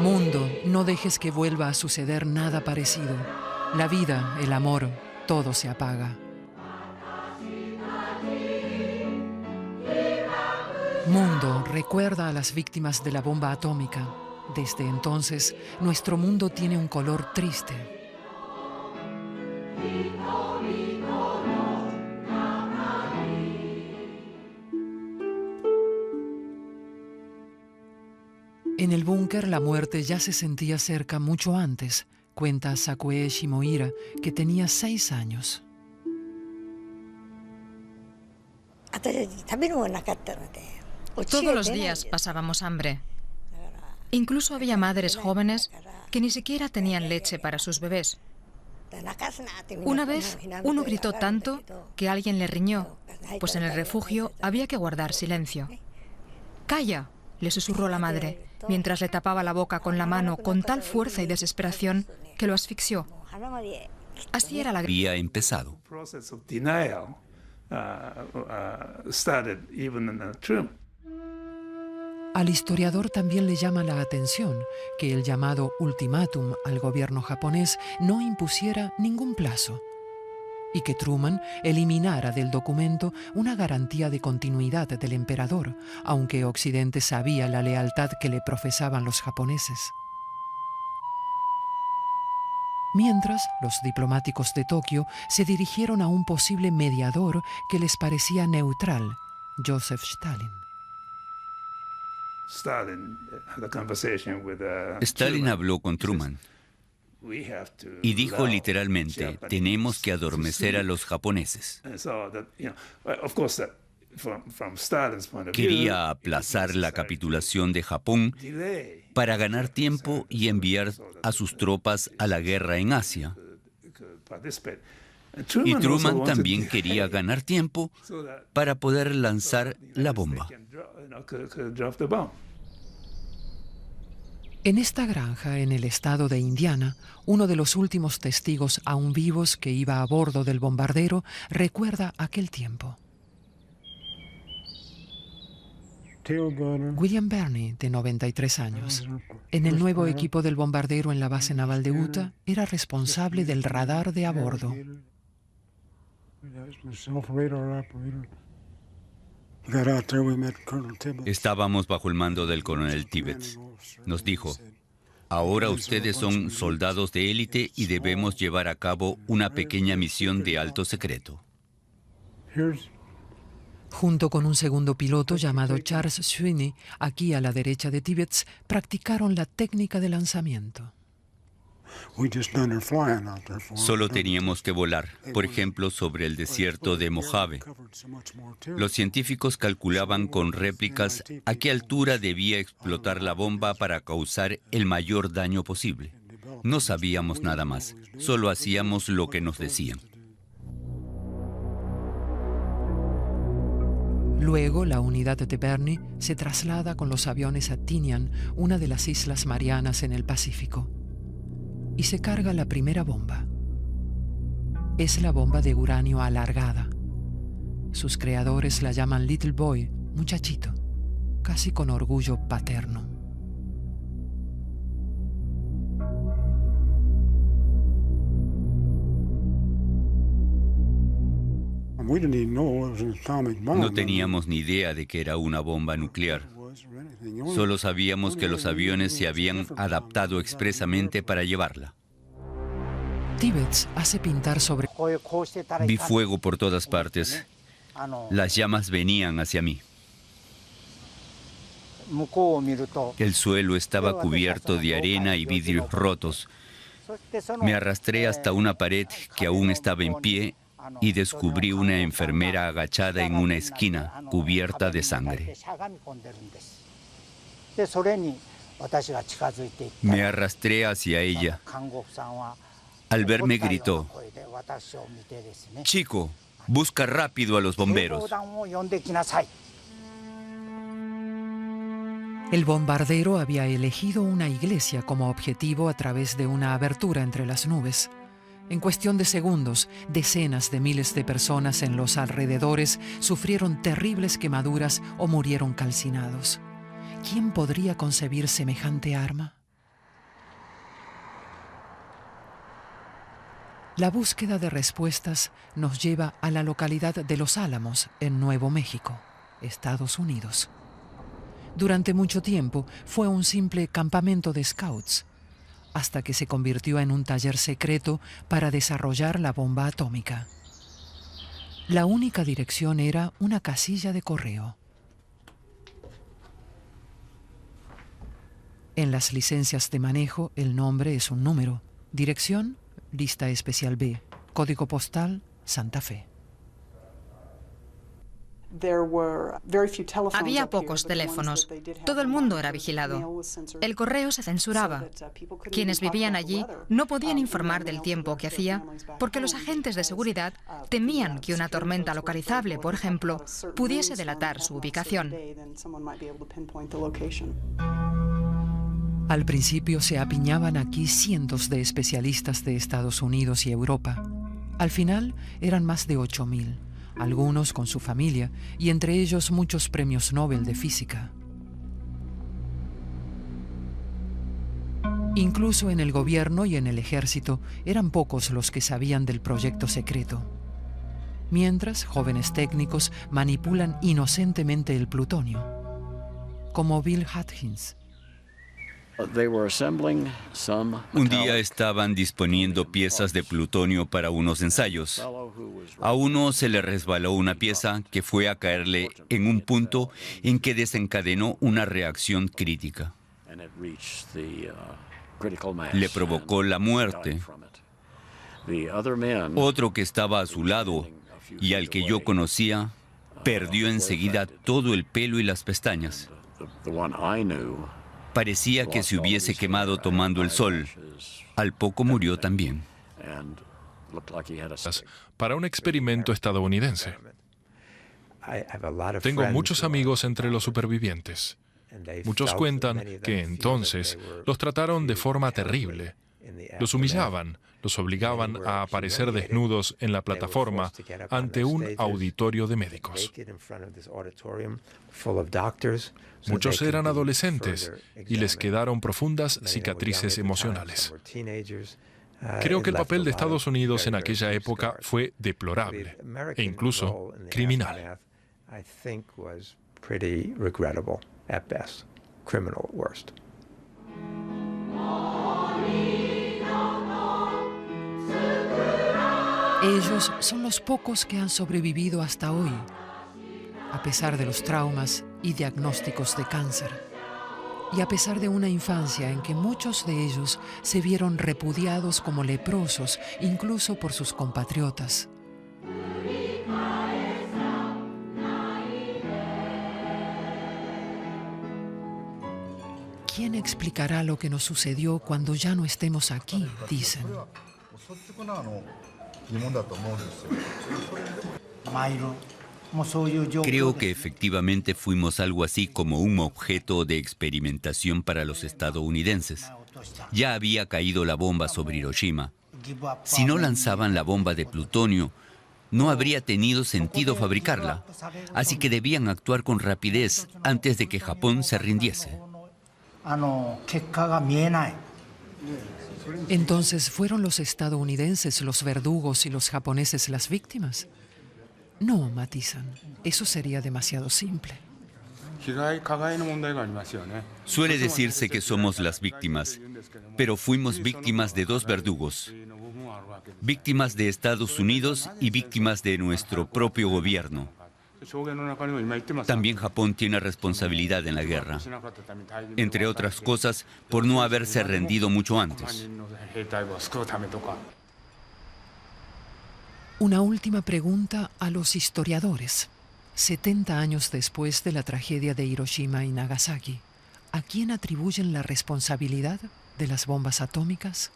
Mundo, no dejes que vuelva a suceder nada parecido. La vida, el amor, todo se apaga. Mundo, recuerda a las víctimas de la bomba atómica. Desde entonces, nuestro mundo tiene un color triste. En el búnker, la muerte ya se sentía cerca mucho antes, cuenta Sakue Shimohira, que tenía 6 años. Todos los días pasábamos hambre. Incluso había madres jóvenes que ni siquiera tenían leche para sus bebés. Una vez, uno gritó tanto que alguien le riñó, pues en el refugio había que guardar silencio. «¡Calla!», le susurró la madre, mientras le tapaba la boca con la mano con tal fuerza y desesperación que lo asfixió. Así era la guerra. Había empezado. Al historiador también le llama la atención que el llamado ultimátum al gobierno japonés no impusiera ningún plazo y que Truman eliminara del documento una garantía de continuidad del emperador, aunque Occidente sabía la lealtad que le profesaban los japoneses. Mientras, los diplomáticos de Tokio se dirigieron a un posible mediador que les parecía neutral, Joseph Stalin. Stalin habló con Truman y dijo literalmente, tenemos que adormecer a los japoneses. Quería aplazar la capitulación de Japón para ganar tiempo y enviar a sus tropas a la guerra en Asia. Y Truman también quería ganar tiempo para poder lanzar la bomba. En esta granja, en el estado de Indiana, uno de los últimos testigos aún vivos que iba a bordo del bombardero recuerda aquel tiempo. William Burney, de 93 años, en el nuevo equipo del bombardero en la base naval de Utah, era responsable del radar de a bordo. Estábamos bajo el mando del coronel Tibbets. Nos dijo: ahora ustedes son soldados de élite y debemos llevar a cabo una pequeña misión de alto secreto. Junto con un segundo piloto llamado Charles Sweeney, aquí a la derecha de Tibbets, practicaron la técnica de lanzamiento. Solo teníamos que volar, por ejemplo, sobre el desierto de Mojave. Los científicos calculaban con réplicas a qué altura debía explotar la bomba para causar el mayor daño posible. No sabíamos nada más, solo hacíamos lo que nos decían. Luego, la unidad de Burney se traslada con los aviones a Tinian, una de las Islas Marianas en el Pacífico, y se carga la primera bomba. Es la bomba de uranio alargada. Sus creadores la llaman Little Boy, muchachito, casi con orgullo paterno. No teníamos ni idea de que era una bomba nuclear. Solo sabíamos que los aviones se habían adaptado expresamente para llevarla. Tibbets hace pintar sobre... Vi fuego por todas partes. Las llamas venían hacia mí. El suelo estaba cubierto de arena y vidrios rotos. Me arrastré hasta una pared que aún estaba en pie y descubrí una enfermera agachada en una esquina, cubierta de sangre. Me arrastré hacia ella. Al verme gritó: «Chico, busca rápido a los bomberos». El bombardero había elegido una iglesia como objetivo a través de una abertura entre las nubes. En cuestión de segundos, decenas de miles de personas en los alrededores sufrieron terribles quemaduras o murieron calcinados. ¿Quién podría concebir semejante arma? La búsqueda de respuestas nos lleva a la localidad de Los Álamos, en Nuevo México, Estados Unidos. Durante mucho tiempo fue un simple campamento de scouts, hasta que se convirtió en un taller secreto para desarrollar la bomba atómica. La única dirección era una casilla de correo. En las licencias de manejo, el nombre es un número. Dirección, lista especial B. Código postal, Santa Fe. Había pocos teléfonos. Todo el mundo era vigilado. El correo se censuraba. Quienes vivían allí no podían informar del tiempo que hacía porque los agentes de seguridad temían que una tormenta localizable, por ejemplo, pudiese delatar su ubicación. Al principio se apiñaban aquí cientos de especialistas de Estados Unidos y Europa. Al final eran más de 8.000. Algunos con su familia, y entre ellos muchos premios Nobel de física. Incluso en el gobierno y en el ejército eran pocos los que sabían del proyecto secreto. Mientras, jóvenes técnicos manipulan inocentemente el plutonio, como Bill Atkins. Un día estaban disponiendo piezas de plutonio para unos ensayos. A uno se le resbaló una pieza que fue a caerle en un punto en que desencadenó una reacción crítica. Le provocó la muerte. Otro que estaba a su lado y al que yo conocía, perdió enseguida todo el pelo y las pestañas. Parecía que se hubiese quemado tomando el sol. Al poco murió también. para un experimento estadounidense. Tengo muchos amigos entre los supervivientes. Muchos cuentan que entonces los trataron de forma terrible. Los humillaban, los obligaban a aparecer desnudos en la plataforma ante un auditorio de médicos. Muchos eran adolescentes y les quedaron profundas cicatrices emocionales. Creo que el papel de Estados Unidos en aquella época fue deplorable e incluso criminal. Ellos son los pocos que han sobrevivido hasta hoy, a pesar de los traumas y diagnósticos de cáncer, y a pesar de una infancia en que muchos de ellos se vieron repudiados como leprosos, incluso por sus compatriotas. ¿Quién explicará lo que nos sucedió cuando ya no estemos aquí?, dicen. Creo que efectivamente fuimos algo así como un objeto de experimentación para los estadounidenses. Ya había caído la bomba sobre Hiroshima. Si no lanzaban la bomba de plutonio, no habría tenido sentido fabricarla. Así que debían actuar con rapidez antes de que Japón se rindiese. Entonces, ¿fueron los estadounidenses los verdugos y los japoneses las víctimas? No, matizan. Eso sería demasiado simple. Suele decirse que somos las víctimas, pero fuimos víctimas de dos verdugos. Víctimas de Estados Unidos y víctimas de nuestro propio gobierno. También Japón tiene responsabilidad en la guerra, entre otras cosas, por no haberse rendido mucho antes. Una última pregunta a los historiadores. 70 años después de la tragedia de Hiroshima y Nagasaki, ¿a quién atribuyen la responsabilidad de las bombas atómicas?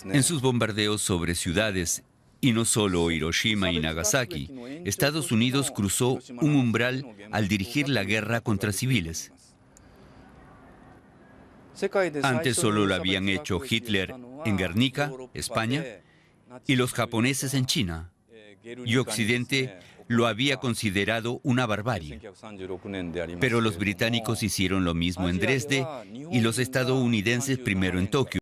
En sus bombardeos sobre ciudades, y no solo Hiroshima y Nagasaki, Estados Unidos cruzó un umbral al dirigir la guerra contra civiles. Antes solo lo habían hecho Hitler en Guernica, España, y los japoneses en China. Y Occidente lo había considerado una barbarie. Pero los británicos hicieron lo mismo en Dresde y los estadounidenses primero en Tokio.